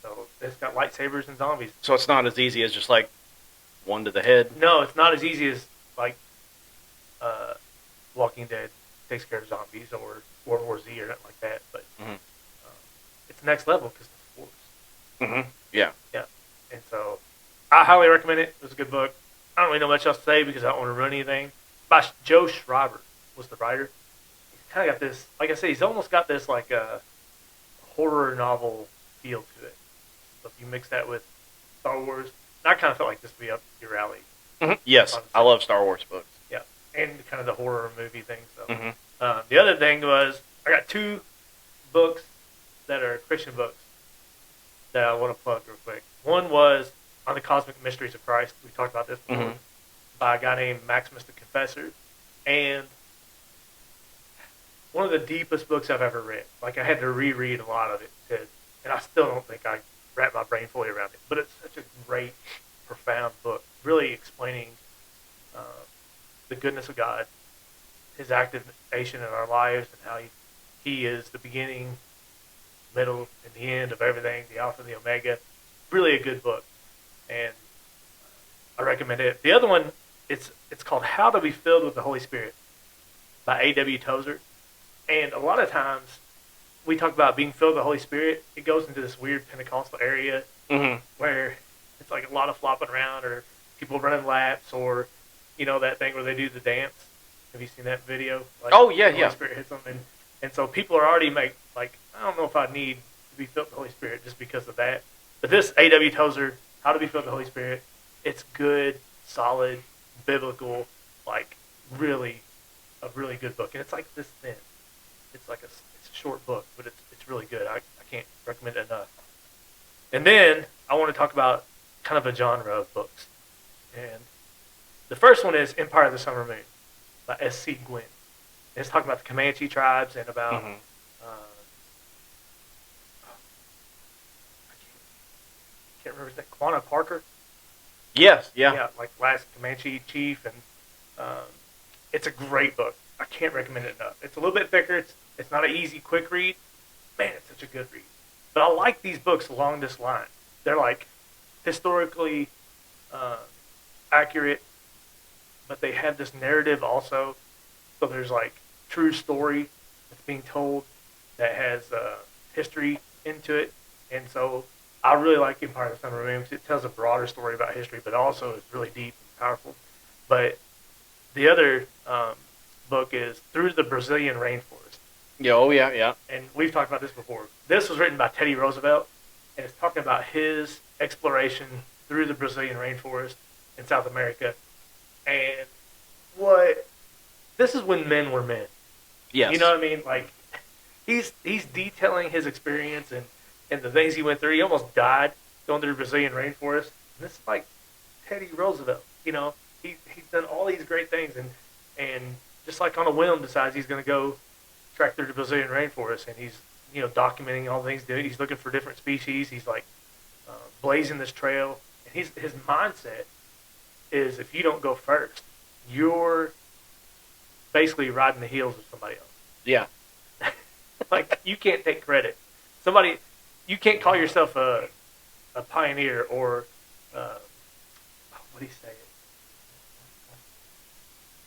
Speaker 4: So it's got lightsabers and zombies.
Speaker 5: So it's not as easy as just, like, one to the head?
Speaker 4: No, it's not as easy as like Walking Dead takes care of zombies or World War Z or nothing like that, but it's next level because it's the Force.
Speaker 5: Mm-hmm. Yeah.
Speaker 4: Yeah, and so I highly recommend it. It was a good book. I don't really know much else to say because I don't want to ruin anything. By Joe Schreiber was the writer. He's kind of got this, like I said, he's almost got this like a horror novel feel to it. So if you mix that with Star Wars, I kind of felt like this would be up your alley.
Speaker 5: Mm-hmm. Yes, I love Star Wars books.
Speaker 4: Yeah, and kind of the horror movie thing. So
Speaker 5: Mm-hmm.
Speaker 4: the other thing was I got two books that are Christian books that I want to plug real quick. One was On the Cosmic Mysteries of Christ. We talked about this before.
Speaker 5: Mhm.
Speaker 4: By a guy named Maximus the Confessor. And one of the deepest books I've ever read. Like, I had to reread a lot of it. And I still don't think I wrapped my brain fully around it. But it's such a great, profound book. Really explaining the goodness of God, His activation in our lives, and how He is the beginning, middle, and the end of everything, the Alpha and the Omega. Really a good book. And I recommend it. The other one, it's called How to Be Filled with the Holy Spirit by A.W. Tozer. And a lot of times, we talk about being filled with the Holy Spirit. It goes into this weird Pentecostal area
Speaker 5: Mm-hmm.
Speaker 4: where it's like a lot of flopping around or people running laps or, you know, that thing where they do the dance. Have you seen that video? Like,
Speaker 5: Oh, yeah,
Speaker 4: the Holy
Speaker 5: yeah.
Speaker 4: Spirit hits them. And so people are already I don't know if I need to be filled with the Holy Spirit just because of that. But this A.W. Tozer, How to Be Filled with the Holy Spirit, it's good, solid, biblical, like really, a really good book. And it's like this thin. It's like it's a short book, but it's really good. I can't recommend it enough. And then I want to talk about kind of a genre of books. And the first one is Empire of the Summer Moon by S.C. Gwynn. And it's talking about the Comanche tribes and about
Speaker 5: Mhm.
Speaker 4: I can't remember his name, Quanah Parker.
Speaker 5: Yes, yeah.
Speaker 4: Like last Comanche chief, and it's a great book. I can't recommend it enough. It's a little bit thicker. It's not an easy, quick read. Man, it's such a good read. But I like these books along this line. They're like historically accurate, but they have this narrative also. So there's like true story that's being told that has history into it, and so I really like Empire of the Summer Moon because it tells a broader story about history, but also is really deep and powerful. But the other book is Through the Brazilian Rainforest.
Speaker 5: Yeah, oh, yeah, yeah.
Speaker 4: And we've talked about this before. This was written by Teddy Roosevelt, and it's talking about his exploration through the Brazilian rainforest in South America, and this is when men were men.
Speaker 5: Yes.
Speaker 4: You know what I mean? Like he's detailing his experience and the things he went through. He almost died going through the Brazilian rainforest. And this is like Teddy Roosevelt. You know, he's done all these great things and just like on a whim decides he's going to go track through the Brazilian rainforest, and he's documenting all the things he's doing. He's looking for different species. He's like blazing this trail, and his mindset is if you don't go first, you're basically riding the heels of somebody else.
Speaker 5: Yeah.
Speaker 4: Like you can't take credit. You can't call yourself a pioneer or what do you say?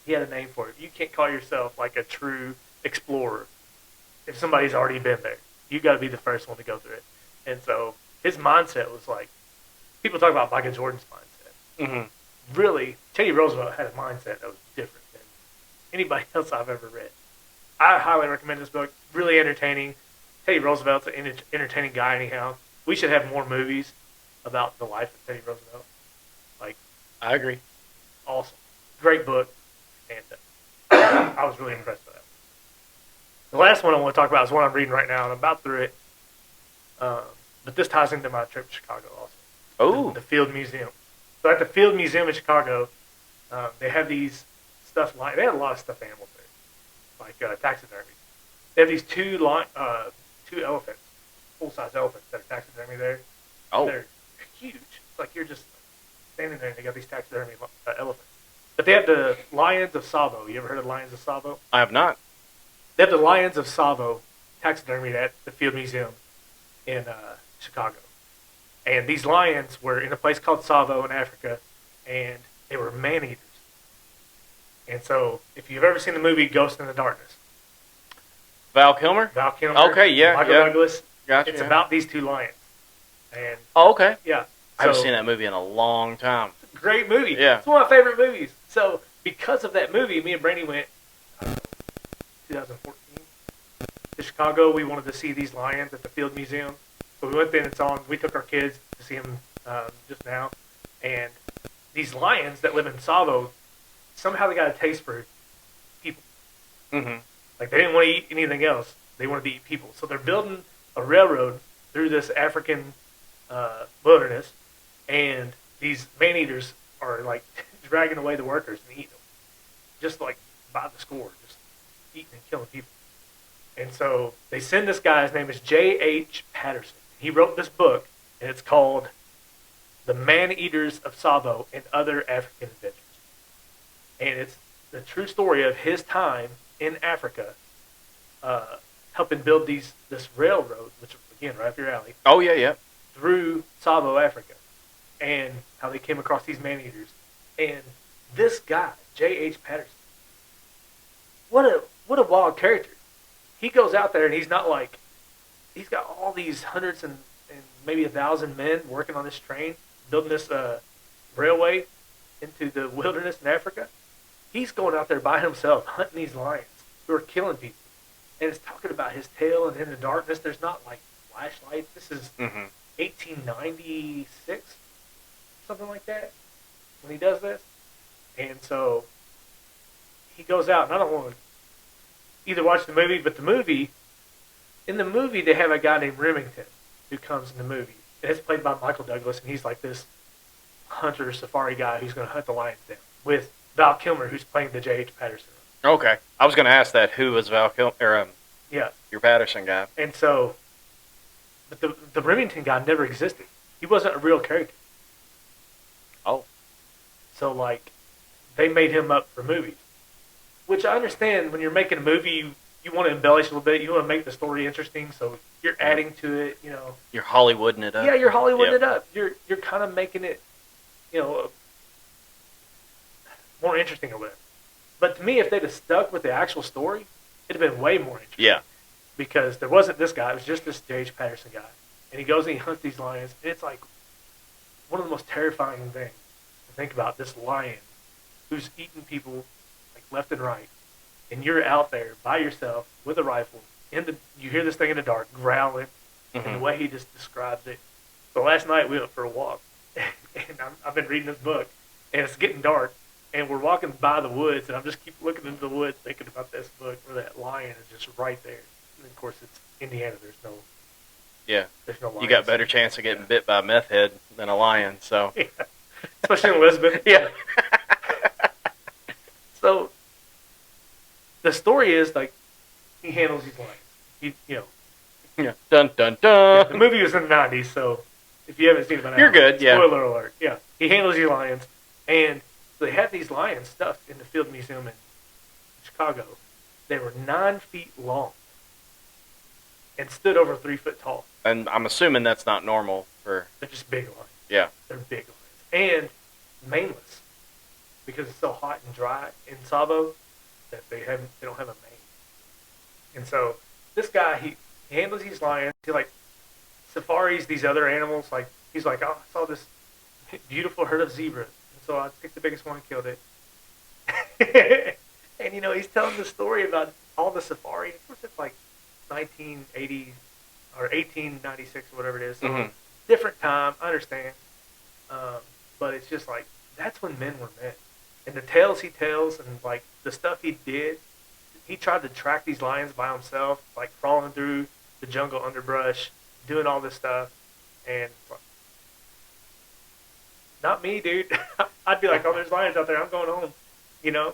Speaker 4: He had a name for it. You can't call yourself like a true explorer if somebody's already been there. You got to be the first one to go through it. And so his mindset was like people talk about Michael Jordan's mindset.
Speaker 5: Mm-hmm.
Speaker 4: Really, Teddy Roosevelt had a mindset that was different than anybody else I've ever read. I highly recommend this book. Really entertaining. Teddy Roosevelt's an entertaining guy anyhow. We should have more movies about the life of Teddy Roosevelt. Like,
Speaker 5: I agree.
Speaker 4: awesome. Great book. And I was really impressed by that. The last one I want to talk about is one I'm reading right now, and I'm about through it. But this ties into my trip to Chicago also.
Speaker 5: Oh.
Speaker 4: The Field Museum. So at the Field Museum in Chicago, they have these they have a lot of stuffed animals there, like taxidermy. They have these two elephants, full-size elephants that are taxidermy there.
Speaker 5: Oh.
Speaker 4: They're huge. It's like you're just standing there and they got these taxidermy elephants. But they have the lions of Savo. You ever heard of lions of Savo?
Speaker 5: I have not.
Speaker 4: They have the lions of Savo taxidermied at the Field Museum in Chicago. And these lions were in a place called Savo in Africa, and they were man-eaters. And so, if you've ever seen the movie Ghost in the Darkness,
Speaker 5: Val Kilmer?
Speaker 4: Val Kilmer,
Speaker 5: Okay, yeah,
Speaker 4: Michael
Speaker 5: yeah.
Speaker 4: Douglas,
Speaker 5: Gotcha.
Speaker 4: it's about these two lions. And
Speaker 5: Oh, okay.
Speaker 4: yeah,
Speaker 5: I haven't
Speaker 4: so-
Speaker 5: seen that movie in a long time.
Speaker 4: Great movie.
Speaker 5: Yeah.
Speaker 4: It's one of my favorite movies. So, because of that movie, me and Brandy went 2014 to Chicago. We wanted to see these lions at the Field Museum. So we went there and it's on. We took our kids to see them just now. And these lions that live in Savo, somehow they got a taste for people.
Speaker 5: Mm-hmm.
Speaker 4: Like they didn't want to eat anything else. They wanted to eat people. So they're building a railroad through this African wilderness. And these man-eaters are like dragging away the workers and eating them. Just like by the score, just eating and killing people. And so they send this guy, his name is J.H. Patterson. He wrote this book, and it's called The Man-Eaters of Savo and Other African Adventures. And it's the true story of his time in Africa, helping build this railroad, which again, right up your alley,
Speaker 5: Oh, yeah, yeah.
Speaker 4: through Savo, Africa, and how they came across these man-eaters. And this guy, J.H. Patterson, what a wild character. He goes out there and he's not like, he's got all these hundreds and maybe 1,000 men working on this train, building this railway into the wilderness in Africa. He's going out there by himself, hunting these lions who are killing people. And it's talking about his tale, and in the darkness, there's not like flashlights. This is 1896, something like that, when he does this. And so he goes out, and I don't want to either watch the movie, but in the movie, they have a guy named Remington who comes in the movie. And it's played by Michael Douglas, and he's like this hunter safari guy who's going to hunt the lions down with Val Kilmer, who's playing the J.H. Patterson.
Speaker 5: Okay. I was going to ask that. Who was Val Kilmer? Or,
Speaker 4: Yeah.
Speaker 5: your Patterson guy?
Speaker 4: And so, but the Remington guy never existed. He wasn't a real character.
Speaker 5: Oh.
Speaker 4: So, like, they made him up for movies. Which I understand when you're making a movie, you want to embellish a little bit. You want to make the story interesting, so you're adding to it, you know.
Speaker 5: You're Hollywooding it up.
Speaker 4: Yeah, you're Hollywooding
Speaker 5: Yep.
Speaker 4: it up. You're kind of making it, you know, more interesting or whatever. But to me, if they'd have stuck with the actual story, it'd have been way more interesting.
Speaker 5: Yeah.
Speaker 4: Because there wasn't this guy. It was just this J.H. Patterson guy. And he goes and he hunts these lions. And it's like one of the most terrifying things to think about, this lion who's eating people like left and right. And you're out there by yourself with a rifle. You hear this thing in the dark growling. And the way he just describes it, So last night we went for a walk, and I've been reading this book, and it's getting dark, and we're walking by the woods, and I'm just keep looking into the woods, thinking about this book where that lion is just right there. And of course, it's Indiana. There's no lions.
Speaker 5: You got better chance of getting bit by a meth head than a lion. So
Speaker 4: Yeah. Especially in Elizabeth.
Speaker 5: yeah.
Speaker 4: So the story is like he handles these lions.
Speaker 5: Yeah. Dun dun
Speaker 4: The
Speaker 5: dun.
Speaker 4: movie was in the 90s, so if you haven't seen it by now,
Speaker 5: You're good, yeah.
Speaker 4: Spoiler alert. Yeah. He handles these lions, and they had these lions stuffed in the Field Museum in Chicago. They were 9 feet long and stood over 3 foot tall.
Speaker 5: And I'm assuming that's not normal for.
Speaker 4: They're just big lions.
Speaker 5: Yeah.
Speaker 4: They're big lions. And maneless. Because it's so hot and dry in Savo that they don't have a mane. And so this guy, he handles these lions. He like safaris these other animals. Like he's like, oh, I saw this beautiful herd of zebras, and so I picked the biggest one and killed it. And he's telling the story about all the safaris. Of course, it's like 1980 or 1896 or whatever it is. So different time. I understand, but it's just like that's when men were men. And the tales he tells and like the stuff he did, he tried to track these lions by himself, like crawling through the jungle underbrush, doing all this stuff, and not me, dude. I'd be like, oh, there's lions out there. I'm going home,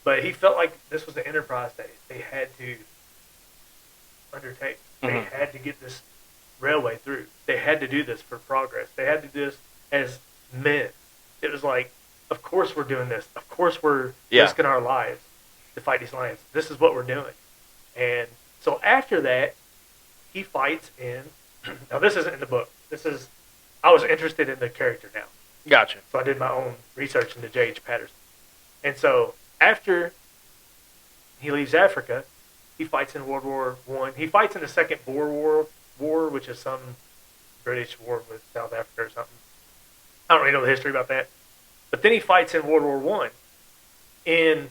Speaker 4: But he felt like this was an enterprise that they had to undertake. They had to get this railway through. They had to do this for progress. They had to do this as men. It was like, of course we're doing this. Of course we're risking our lives to fight these lions. This is what we're doing. And so after that, he fights in. Now this isn't in the book. I was interested in the character now.
Speaker 5: Gotcha.
Speaker 4: So I did my own research into J.H. Patterson. And so after he leaves Africa, he fights in World War I. He fights in the Second Boer War, which is some British war with South Africa or something. I don't really know the history about that. But then he fights in World War I in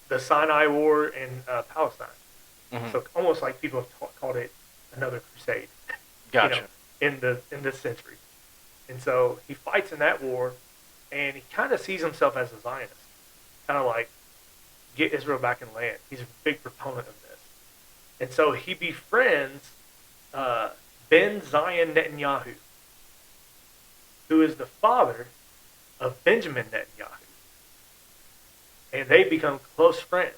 Speaker 4: the Sinai War in Palestine. So almost like people have called it another crusade.
Speaker 5: Gotcha.
Speaker 4: In this century. And so he fights in that war, and he kind of sees himself as a Zionist. Kind of like, get Israel back in land. He's a big proponent of this. And so he befriends Ben Zion Netanyahu, who is the father of Benjamin Netanyahu. And they become close friends.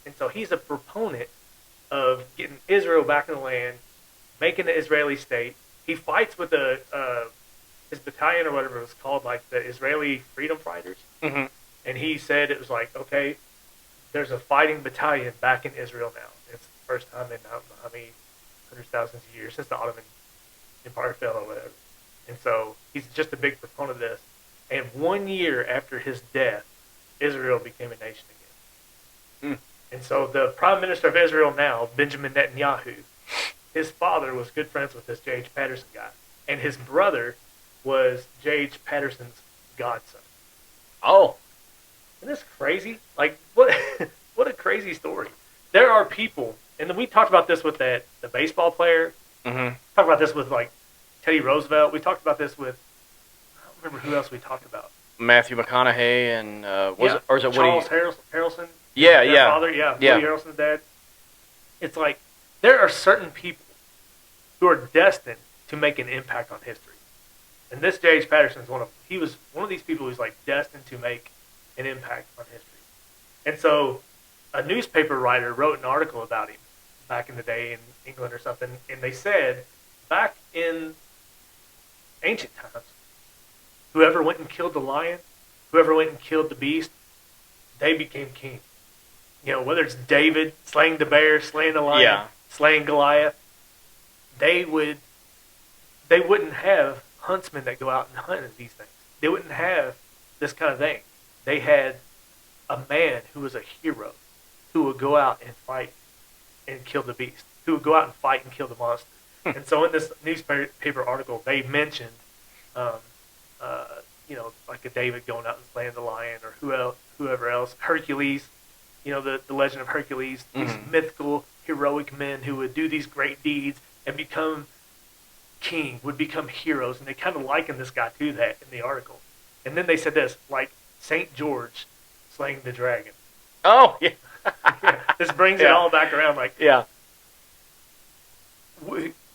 Speaker 4: And so he's a proponent of getting Israel back in the land, making the Israeli state. He fights with his battalion or whatever it was called, like the Israeli Freedom Fighters. And he said it was like, okay, there's a fighting battalion back in Israel now. It's the first time in I don't know how many hundreds of thousands of years since the Ottoman Empire fell or whatever. And so he's just a big proponent of this. And 1 year after his death, Israel became a nation again. And so the Prime Minister of Israel now, Benjamin Netanyahu, his father was good friends with this J.H. Patterson guy. And his brother was J.H. Patterson's godson.
Speaker 5: Oh.
Speaker 4: Isn't this crazy? Like, what a crazy story. There are people, and we talked about this with the baseball player. Talked about this with, like, Teddy Roosevelt. We talked about this with, I don't remember who else we talked about.
Speaker 5: Matthew McConaughey and, was it
Speaker 4: Charles
Speaker 5: Woody?
Speaker 4: Harrelson?
Speaker 5: Yeah,
Speaker 4: Their
Speaker 5: yeah.
Speaker 4: father, Woody Harrelson's dad. It's like, there are certain people who are destined to make an impact on history. And this J.H. Patterson is he was one of these people who's like destined to make an impact on history. And so a newspaper writer wrote an article about him back in the day in England or something, and they said back in ancient times, whoever went and killed the lion, whoever went and killed the beast, they became king. Whether it's David slaying the bear, slaying the lion, slaying Goliath, they wouldn't have huntsmen that go out and hunt these things. They wouldn't have this kind of thing. They had a man who was a hero who would go out and fight and kill the beast, who would go out and fight and kill the monster. And so in this newspaper article, they mentioned, like a David going out and slaying the lion, or whoever else, Hercules, the legend of Hercules, these mythical, heroic men who would do these great deeds and become king would become heroes, and they kind of likened this guy to that in the article. And then they said this, like Saint George slaying the dragon.
Speaker 5: Oh, yeah.
Speaker 4: Yeah, this brings it
Speaker 5: Yeah.
Speaker 4: all back around. Like,
Speaker 5: Yeah.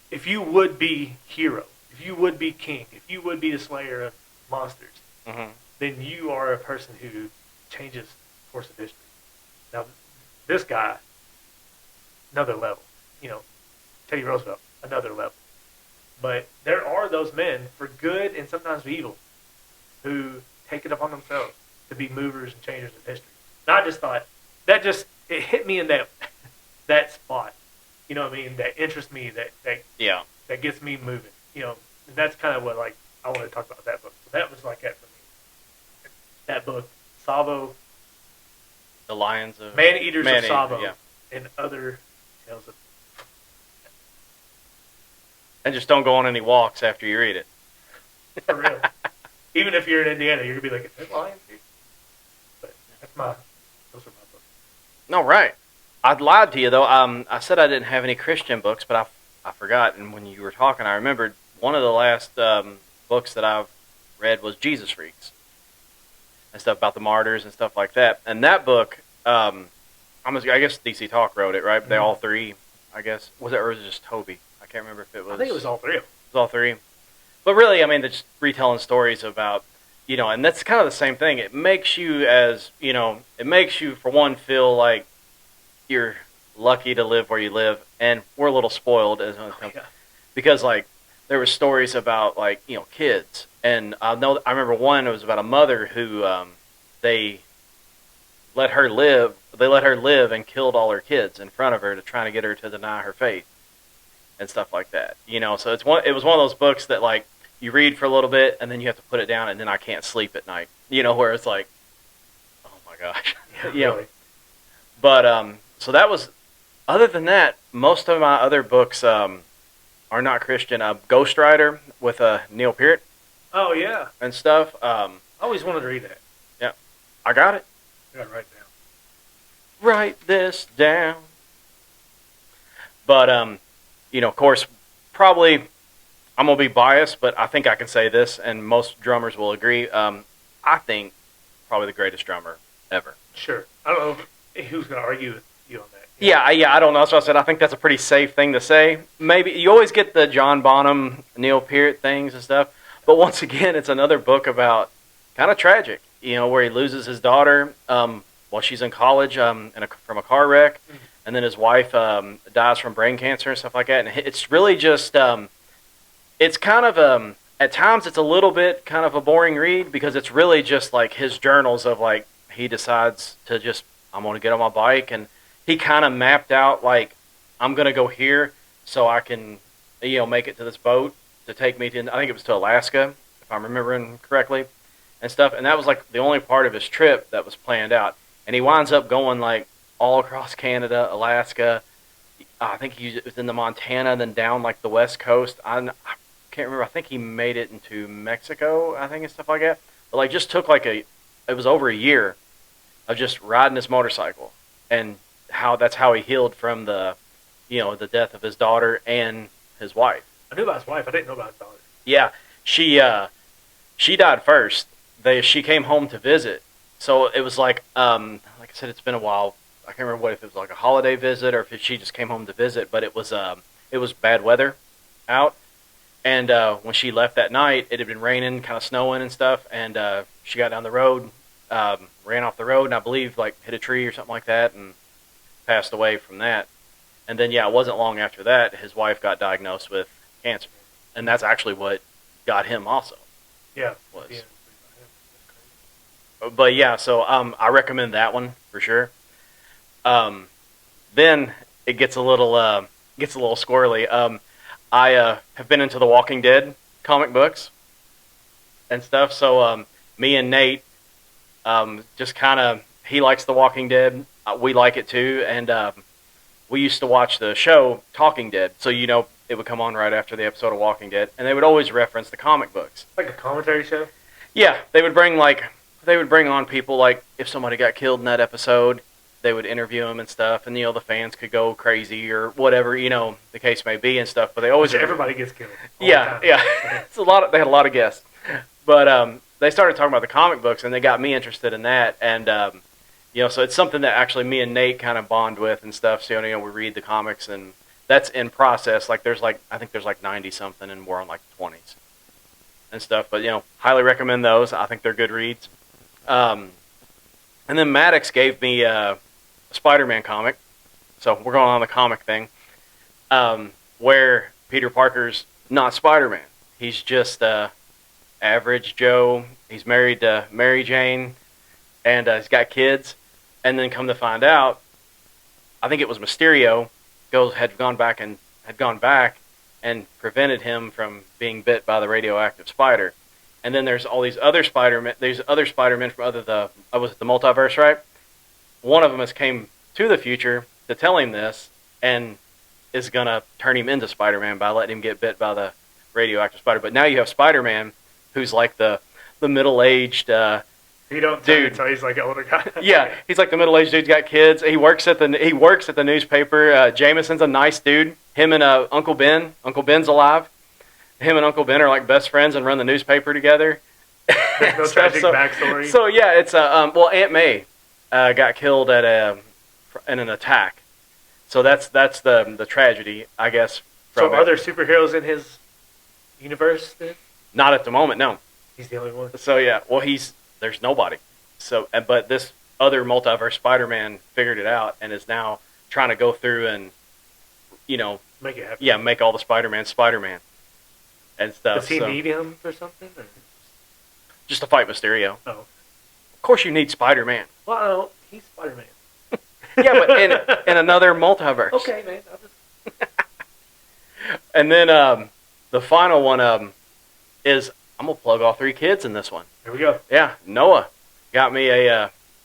Speaker 4: if you would be hero, if you would be king, if you would be the slayer of monsters,
Speaker 5: Mm-hmm.
Speaker 4: then you are a person who changes the course of history. Now, this guy, another level. You know, Teddy Roosevelt, another level. But there are those men, for good and sometimes for evil, who take it upon themselves to be movers and changers of history. And I just thought, it hit me in that spot. You know what I mean? That interests me,
Speaker 5: Yeah.
Speaker 4: that gets me moving. You know, and that's kind of what, like, I wanted to talk about that book. So that was like that for me. That book, Savo,
Speaker 5: The Lions of
Speaker 4: Man Eaters of
Speaker 5: Eater,
Speaker 4: Savo,
Speaker 5: yeah.
Speaker 4: and other tales of.
Speaker 5: And just don't go on any walks after you read it.
Speaker 4: For real. Even if you're in Indiana, you're gonna be like, "Is that lions here?" But those are my books.
Speaker 5: No, right. I'd lied to you, though. I said I didn't have any Christian books, but I forgot. And when you were talking, I remembered one of the last books that I've read was Jesus Freaks. And stuff about the martyrs and stuff like that. And that book, I guess DC Talk wrote it, right? But they all three, I guess. Or was it just Toby? I can't remember if it was.
Speaker 4: I think it was all three of them.
Speaker 5: It was all three. But really, I mean, they're just retelling stories about, you know, and that's kind of the same thing. It makes you, for one, feel like you're lucky to live where you live, and we're a little spoiled as when it comes, because, like, there were stories about, like, you know, kids, and I remember one. It was about a mother who they let her live and killed all her kids in front of her to try to get her to deny her faith and stuff like that. You know, so it was one of those books that, like, you read for a little bit and then you have to put it down, and then I can't sleep at night. You know, where it's like, oh my gosh,
Speaker 4: Yeah,
Speaker 5: you know.
Speaker 4: really.
Speaker 5: But so that was. Other than that, most of my other books are not Christian. Ghost Rider with Neil Peart
Speaker 4: Oh yeah,
Speaker 5: and stuff.
Speaker 4: I always wanted to read that.
Speaker 5: Yeah, I got it.
Speaker 4: I got to write it down.
Speaker 5: Write this down. But you know, of course, probably I'm gonna be biased, but I think I can say this, and most drummers will agree. I think probably the greatest drummer ever.
Speaker 4: Sure. I don't know who's going to argue with you on that.
Speaker 5: Yeah, I don't know. That's what I said. I think that's a pretty safe thing to say. Maybe you always get the John Bonham, Neil Peart things and stuff, but once again, it's another book about kind of tragic. You know, where he loses his daughter while she's in college from a car wreck, and then his wife dies from brain cancer and stuff like that. And it's really just it's kind of at times it's a little bit kind of a boring read, because it's really just like his journals of, like, he decides to just, I'm going to get on my bike, and he kind of mapped out, like, I'm going to go here so I can, you know, make it to this boat to take me to, I think it was to Alaska, if I'm remembering correctly, and stuff. And that was, like, the only part of his trip that was planned out. And he winds up going, like, all across Canada, Alaska. I think he was in the Montana, then down, like, the West Coast. I can't remember. I think he made it into Mexico, I think, and stuff like that. But, like, just took, like, it was over a year of just riding his motorcycle, and that's how he healed from the death of his daughter and his wife.
Speaker 4: I knew about his wife. I didn't know about his daughter.
Speaker 5: Yeah, she died first. She came home to visit, so it was like I said, it's been a while. I can't remember if it was like a holiday visit or if she just came home to visit. But it was bad weather out, and when she left that night, it had been raining, kind of snowing and stuff, and she got down the road. Ran off the road, and I believe, like, hit a tree or something like that, and passed away from that. And then, yeah, it wasn't long after that, his wife got diagnosed with cancer, and that's actually what got him also.
Speaker 4: Yeah.
Speaker 5: Was.
Speaker 4: Yeah.
Speaker 5: But yeah, so I recommend that one for sure. Then it gets a little squirrely. I have been into the Walking Dead comic books and stuff, so me and Nate. Just kind of, he likes The Walking Dead. We like it too, and we used to watch the show Talking Dead. So, you know, it would come on right after the episode of Walking Dead, and they would always reference the comic books.
Speaker 4: Like a commentary show?
Speaker 5: Yeah, they would bring on people, like, if somebody got killed in that episode, they would interview him and stuff, and the fans could go crazy or whatever the case may be and stuff. But they always
Speaker 4: Everybody gets killed. all
Speaker 5: yeah,
Speaker 4: the
Speaker 5: yeah.
Speaker 4: time.
Speaker 5: It's a lot. They had a lot of guests, but they started talking about the comic books, and they got me interested in that. And so it's something that actually me and Nate kind of bond with and stuff. So we read the comics, and that's in process. Like I think there's 90 something, and we're on 20s and stuff. But highly recommend those. I think they're good reads. And then Maddox gave me a Spider-Man comic. So we're going on the comic thing, where Peter Parker's not Spider-Man. He's just average Joe. He's married to Mary Jane, and he's got kids. And then come to find out, I think it was Mysterio had gone back and prevented him from being bit by the radioactive spider. And then there's all these other Spider-Men. There's other Spider-Men from the multiverse, right? One of them has came to the future to tell him this, and is gonna turn him into Spider-Man by letting him get bit by the radioactive spider. But now you have Spider-Man, who's like the middle-aged
Speaker 4: You don't tell
Speaker 5: dude.
Speaker 4: until he's like an older guy.
Speaker 5: yeah, he's like the middle-aged dude's got kids. He works at the newspaper. Jameson's a nice dude. Him and Uncle Ben. Uncle Ben's alive. Him and Uncle Ben are like best friends and run the newspaper together.
Speaker 4: There's no tragic backstory.
Speaker 5: So yeah, it's Aunt May got killed in an attack. So that's the tragedy, I guess.
Speaker 4: So are there superheroes in his universe then?
Speaker 5: Not at the moment, no.
Speaker 4: He's the only one.
Speaker 5: So yeah, well there's nobody. So but this other multiverse Spider-Man figured it out and is now trying to go through and
Speaker 4: Make it happen.
Speaker 5: yeah, make all the Spider-Man and stuff.
Speaker 4: Does he need him or something? Or?
Speaker 5: Just to fight Mysterio.
Speaker 4: Oh.
Speaker 5: Of course you need Spider-Man.
Speaker 4: Well, no, he's Spider-Man.
Speaker 5: Yeah, but in another multiverse.
Speaker 4: Okay, man.
Speaker 5: And then the final one is I'm gonna plug all three kids in this one.
Speaker 4: Here we go.
Speaker 5: Yeah, Noah got me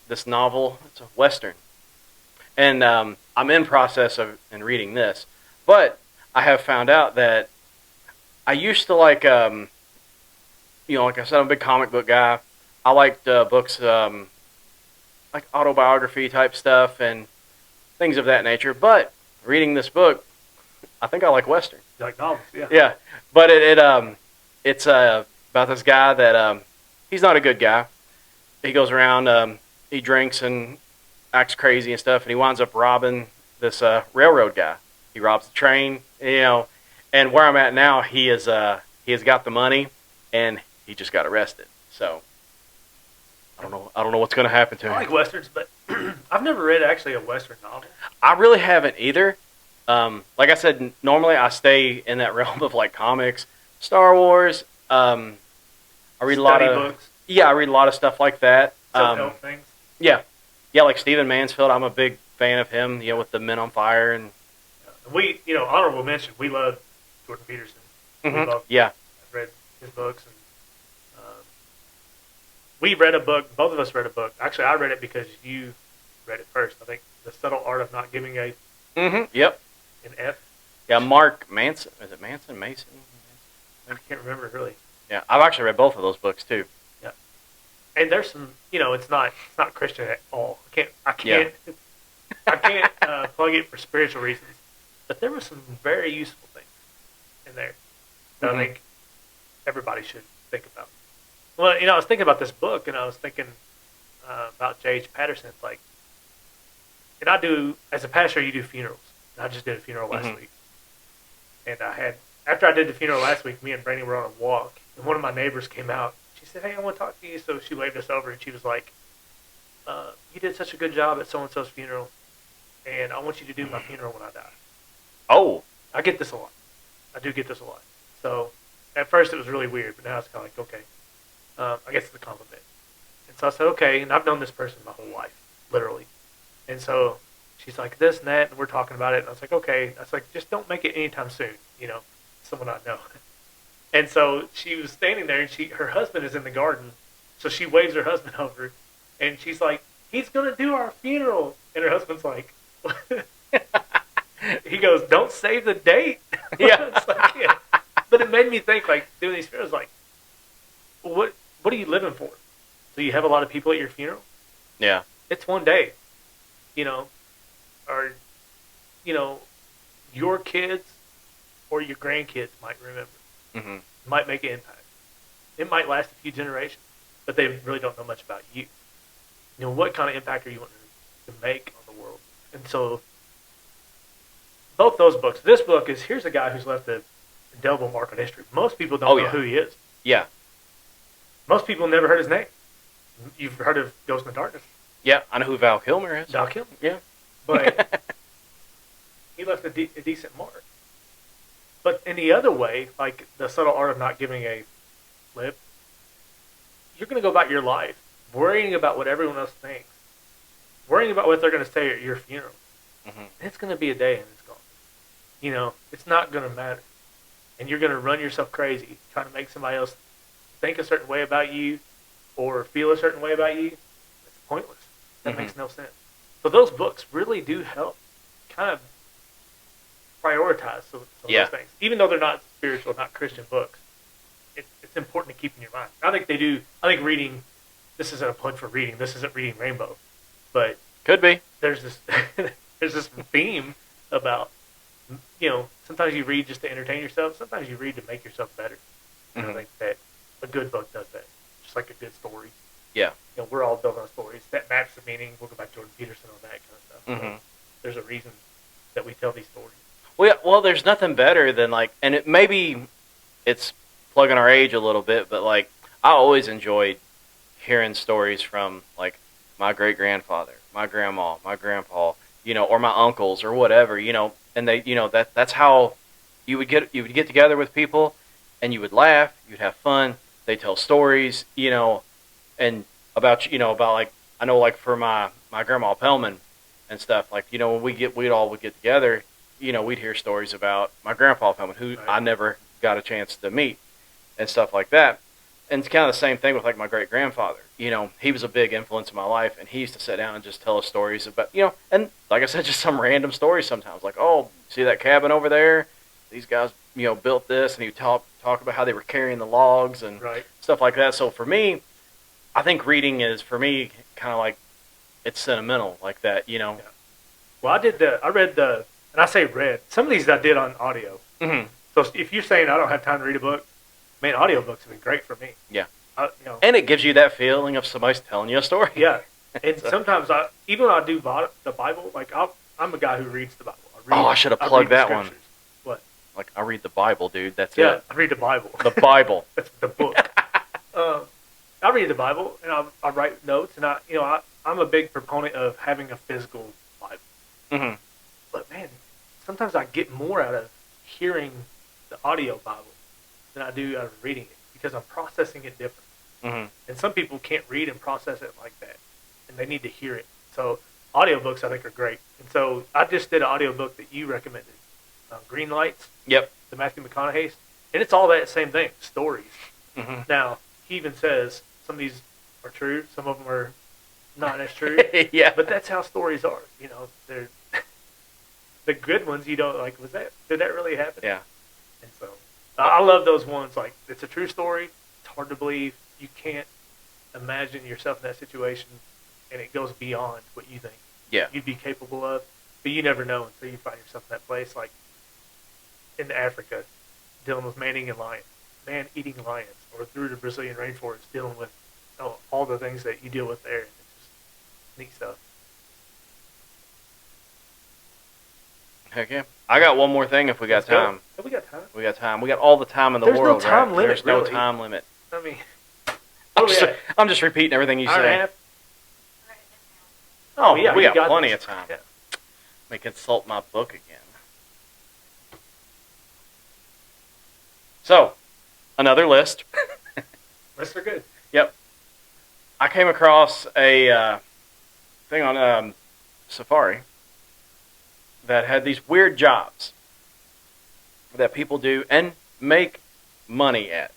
Speaker 5: this novel. It's a Western, and I'm in process of reading this. But I have found out that I used to like like I said, I'm a big comic book guy. I liked books like autobiography type stuff and things of that nature. But reading this book, I think I like Western.
Speaker 4: You like novels, yeah.
Speaker 5: Yeah, but it's about this guy that he's not a good guy. He goes around, he drinks and acts crazy and stuff, and he winds up robbing this railroad guy. He robs the train, and where I'm at now, he has got the money, and he just got arrested. So I don't know what's going to happen to him.
Speaker 4: I like westerns, but I've never read actually a western novel.
Speaker 5: I really haven't either. Like I said, normally I stay in that realm of like comics, Star Wars. I read a lot of
Speaker 4: books.
Speaker 5: Yeah, I read a lot of stuff like that.
Speaker 4: Self-help things.
Speaker 5: Yeah, like Stephen Mansfield. I'm a big fan of him. With the Men on Fire and
Speaker 4: We, honorable mention. We love Jordan Peterson. We love,
Speaker 5: yeah.
Speaker 4: I've read his books, and we read a book. Both of us read a book. Actually, I read it because you read it first. I think The Subtle Art of Not Giving a
Speaker 5: Yep.
Speaker 4: an F.
Speaker 5: Yeah, Mark Manson. Is it Manson? Mason?
Speaker 4: I can't remember really.
Speaker 5: Yeah, I've actually read both of those books too.
Speaker 4: Yeah, and there's some. It's not Christian at all. I can't plug it for spiritual reasons. But there were some very useful things in there that I think everybody should think about. Well, I was thinking about this book, and I was thinking about J.H. Patterson. Like, and I do, as a pastor, you do funerals. And I just did a funeral last week. And after I did the funeral last week, me and Brandy were on a walk, and one of my neighbors came out. She said, "Hey, I want to talk to you." So she waved us over, and she was like, "You did such a good job at so-and-so's funeral, and I want you to do my funeral when I die."
Speaker 5: Oh.
Speaker 4: I get this a lot. I do get this a lot. So at first it was really weird, but now it's kind of like, okay. I guess it's a compliment. And so I said, okay, and I've known this person my whole life, literally. And so she's like, this and that, and we're talking about it. And I was like, okay. I was like, just don't make it anytime soon, someone I know. And so she was standing there, and her husband is in the garden. So she waves her husband over, and she's like, he's going to do our funeral. And her husband's like, he goes, don't save the date.
Speaker 5: Yeah.
Speaker 4: It's like, yeah. But it made me think, like, doing these funerals, like, what are you living for? Do you have a lot of people at your funeral?
Speaker 5: Yeah.
Speaker 4: It's one day. you know, or, you know, your kids or your grandkids might remember.
Speaker 5: Mm-hmm.
Speaker 4: Might make an impact. It might last a few generations, but they really don't know much about you. You know, what kind of impact are you wanting to make on the world? And so, both those books. This book is, here's a guy who's left a indelible mark on history. Most people don't know who he is.
Speaker 5: Yeah.
Speaker 4: Most people never heard his name. You've heard of Ghost in the Darkness.
Speaker 5: Yeah, I know who Val Kilmer is.
Speaker 4: Val Kilmer.
Speaker 5: Yeah.
Speaker 4: But he left a decent mark. But in the other way, like The Subtle Art of Not Giving a Lip, you're going to go about your life worrying about what everyone else thinks, worrying about what they're going to say at your funeral.
Speaker 5: Mm-hmm.
Speaker 4: It's going to be a day and it's gone. You know, it's not going to matter. And you're going to run yourself crazy trying to make somebody else think a certain way about you or feel a certain way about you. It's pointless. That makes no sense. So those books really do help kind of prioritize some of those things. Even though they're not spiritual, not Christian books, it's important to keep in your mind. I think they do. I think reading, this isn't a plug for reading. This isn't reading Rainbow. But
Speaker 5: could be.
Speaker 4: There's this there's this theme about, you know, sometimes you read just to entertain yourself. Sometimes you read to make yourself better. And I think that a good book does that. Just like a good story.
Speaker 5: Yeah.
Speaker 4: You know, we're all built on stories. That maps the meaning. We'll go back to Jordan Peterson on that kind of stuff.
Speaker 5: Mm-hmm.
Speaker 4: So there's a reason that we tell these stories.
Speaker 5: Well, there's nothing better than like, and maybe it's plugging our age a little bit, but like I always enjoyed hearing stories from like my great grandfather, my grandma, my grandpa, you know, or my uncles or whatever, you know, and they, you know, that's how you would get together with people, and you would laugh, you'd have fun. They tell stories, you know, and about like I know like for my grandma Pellman and stuff, like, you know, when we'd all get together, you know, we'd hear stories about my grandpa Pellman, who I never got a chance to meet, and stuff like that. And it's kind of the same thing with like my great grandfather. You know, he was a big influence in my life, and he used to sit down and just tell us stories about, you know, and like I said, just some random stories sometimes, like, oh, see that cabin over there? These guys, you know, built this, and he would talk about how they were carrying the logs and stuff like that. So for me, I think reading is, for me, kind of like, it's sentimental like that, you know.
Speaker 4: Yeah. Well, I read and I say read, some of these I did on audio.
Speaker 5: Mm-hmm.
Speaker 4: So if you're saying I don't have time to read a book, man, audiobooks have been great for me.
Speaker 5: Yeah.
Speaker 4: You know,
Speaker 5: and it gives you that feeling of somebody's telling you a story.
Speaker 4: Yeah. And sometimes even when I do the Bible, like I'm a guy who reads the Bible.
Speaker 5: I should have plugged that one.
Speaker 4: What?
Speaker 5: Like, I read the Bible, dude. That's it.
Speaker 4: Yeah, I read the Bible.
Speaker 5: The Bible.
Speaker 4: That's the book. I read the Bible, and I write notes, and I'm a big proponent of having a physical Bible.
Speaker 5: Mm-hmm.
Speaker 4: But man, sometimes I get more out of hearing the audio Bible than I do out of reading it, because I'm processing it different.
Speaker 5: Mm-hmm.
Speaker 4: And some people can't read and process it like that, and they need to hear it. So audiobooks I think are great. And so I just did an audiobook that you recommended, Green Lights.
Speaker 5: Yep.
Speaker 4: The Matthew McConaughey's. And it's all that same thing, stories.
Speaker 5: Mm-hmm.
Speaker 4: Now, he even says some of these are true, some of them are not as true.
Speaker 5: Yeah.
Speaker 4: But that's how stories are. You know, they're the good ones you don't like, did that really happen?
Speaker 5: Yeah.
Speaker 4: And so I love those ones, like, it's a true story, it's hard to believe, you can't imagine yourself in that situation, and it goes beyond what you think you'd be capable of, but you never know until you find yourself in that place, like in Africa, dealing with man-eating lions, or through the Brazilian rainforest, dealing with all the things that you deal with there. It's just neat stuff.
Speaker 5: Heck yeah. I got one more thing if we got time.
Speaker 4: Have we got time?
Speaker 5: We got time. We got all the time in the
Speaker 4: There's no
Speaker 5: world,
Speaker 4: time
Speaker 5: right?
Speaker 4: limit,
Speaker 5: There's no
Speaker 4: really.
Speaker 5: time limit.
Speaker 4: I mean,
Speaker 5: I'm just repeating everything you
Speaker 4: hour and a
Speaker 5: say.
Speaker 4: half?
Speaker 5: Oh,
Speaker 4: yeah,
Speaker 5: we
Speaker 4: you
Speaker 5: got plenty
Speaker 4: this.
Speaker 5: of time.
Speaker 4: Yeah.
Speaker 5: Let me consult my book again. So, another list.
Speaker 4: Lists are good.
Speaker 5: Yep. I came across a thing on Safari that had these weird jobs that people do and make money at,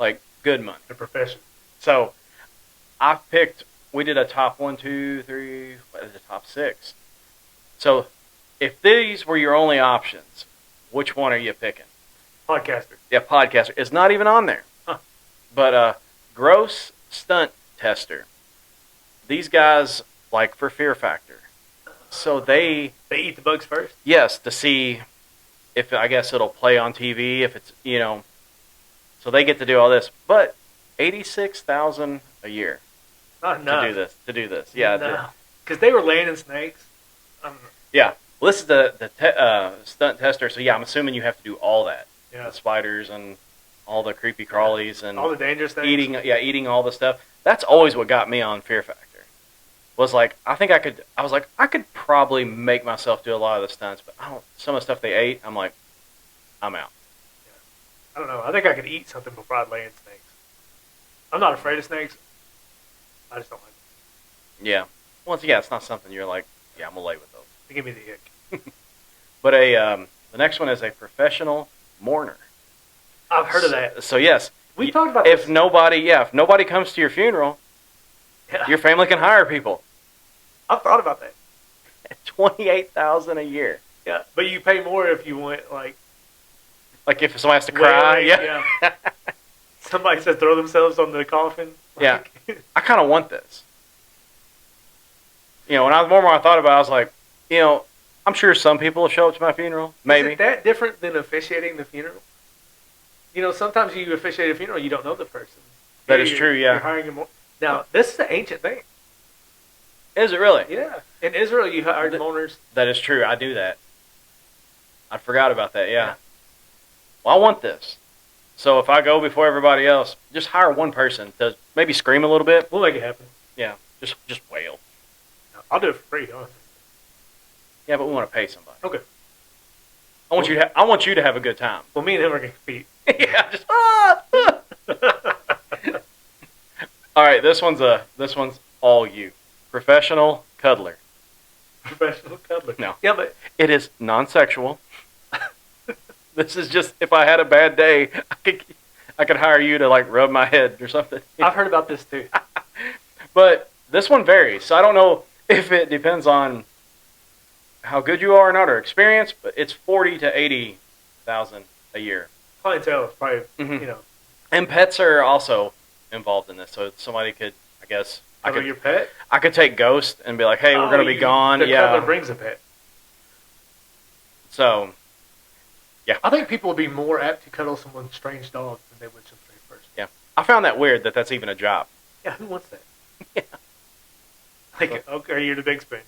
Speaker 5: like good money.
Speaker 4: The profession.
Speaker 5: So I picked, we did a top 1, 2, 3, what is the top 6? So if these were your only options, which one are you picking?
Speaker 4: Podcaster.
Speaker 5: Yeah, podcaster. It's not even on there.
Speaker 4: Huh.
Speaker 5: But gross stunt tester. These guys, like for Fear Factor, So they
Speaker 4: eat the bugs first.
Speaker 5: yes, to see if I guess it'll play on TV if it's so they get to do all this, but 86,000 a year
Speaker 4: Not enough.
Speaker 5: to do this. Yeah,
Speaker 4: no. Because they were landing snakes.
Speaker 5: yeah. Well, this is the stunt tester, so yeah, I'm assuming you have to do all that.
Speaker 4: Yeah.
Speaker 5: The spiders and all the creepy crawlies and
Speaker 4: all the dangerous things.
Speaker 5: eating all the stuff. That's always what got me on Fear Factor. Was like I was like I could probably make myself do a lot of the stunts, but some of the stuff they ate, I'm like, I'm out.
Speaker 4: Yeah. I don't know. I think I could eat something before I'd land snakes. I'm not afraid of snakes. I just don't like them.
Speaker 5: Yeah. Once again, it's not something you're like, yeah, I'm gonna lay with those.
Speaker 4: They give me the ick.
Speaker 5: But the next one is a professional mourner.
Speaker 4: I've heard of that.
Speaker 5: So yes,
Speaker 4: We talked about
Speaker 5: if
Speaker 4: this.
Speaker 5: nobody comes to your funeral,
Speaker 4: Yeah.
Speaker 5: your family can hire people.
Speaker 4: I've thought about that.
Speaker 5: 28,000 a year.
Speaker 4: Yeah, but you pay more if you went like
Speaker 5: if somebody has to cry.
Speaker 4: wailing,
Speaker 5: Yeah.
Speaker 4: Somebody said throw themselves on the coffin.
Speaker 5: Yeah. I kind of want this. When I was more I thought about it, I was like, I'm sure some people will show up to my funeral. Maybe.
Speaker 4: Is it that different than officiating the funeral? Sometimes you officiate a funeral, you don't know the person.
Speaker 5: That is true, yeah.
Speaker 4: You're hiring them. Now, this is an ancient thing.
Speaker 5: Is it really?
Speaker 4: Yeah. In Israel, you hired mourners.
Speaker 5: That is true. I do that. I forgot about that, yeah. Well, I want this. So if I go before everybody else, just hire one person to maybe scream a little bit.
Speaker 4: We'll make it happen.
Speaker 5: Yeah, just wail.
Speaker 4: I'll do it for free, honestly.
Speaker 5: Yeah, but we want to pay somebody.
Speaker 4: Okay.
Speaker 5: I want you to have a good time.
Speaker 4: Well, me and him are going to compete.
Speaker 5: Yeah, just All right, this one's all you. Professional cuddler.
Speaker 4: Professional cuddler.
Speaker 5: No.
Speaker 4: Yeah, but
Speaker 5: It is non-sexual. This is just if I had a bad day, I could hire you to rub my head or something.
Speaker 4: I've heard about this too.
Speaker 5: But this one varies. So I don't know if it depends on how good you are or not or experience, but it's 40 to 80,000 a year.
Speaker 4: Clientele is probably,
Speaker 5: Mhm. And pets are also involved in this. So somebody could, I guess,
Speaker 4: cuddle your pet.
Speaker 5: I could take Ghost and be like, hey, we're going to be gone.
Speaker 4: The
Speaker 5: Yeah.
Speaker 4: cuddler brings a pet.
Speaker 5: So,
Speaker 4: I think people would be more apt to cuddle someone's strange dog than they would some strange person.
Speaker 5: yeah. I found that weird that that's even a job.
Speaker 4: Yeah, who wants that?
Speaker 5: Yeah.
Speaker 4: Like, okay, you're the big spoon.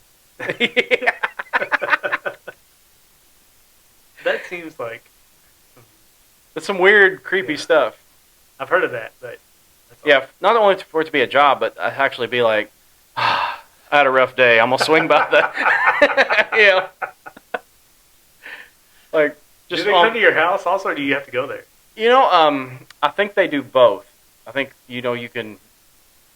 Speaker 4: That seems like
Speaker 5: It's some weird, creepy stuff.
Speaker 4: I've heard of that, but that's
Speaker 5: Yeah, not only for it to be a job, but I actually be like, I had a rough day. I'm gonna swing by that. Yeah. Just
Speaker 4: do they come to your house also, or do you have to go there?
Speaker 5: I think they do both. I think you can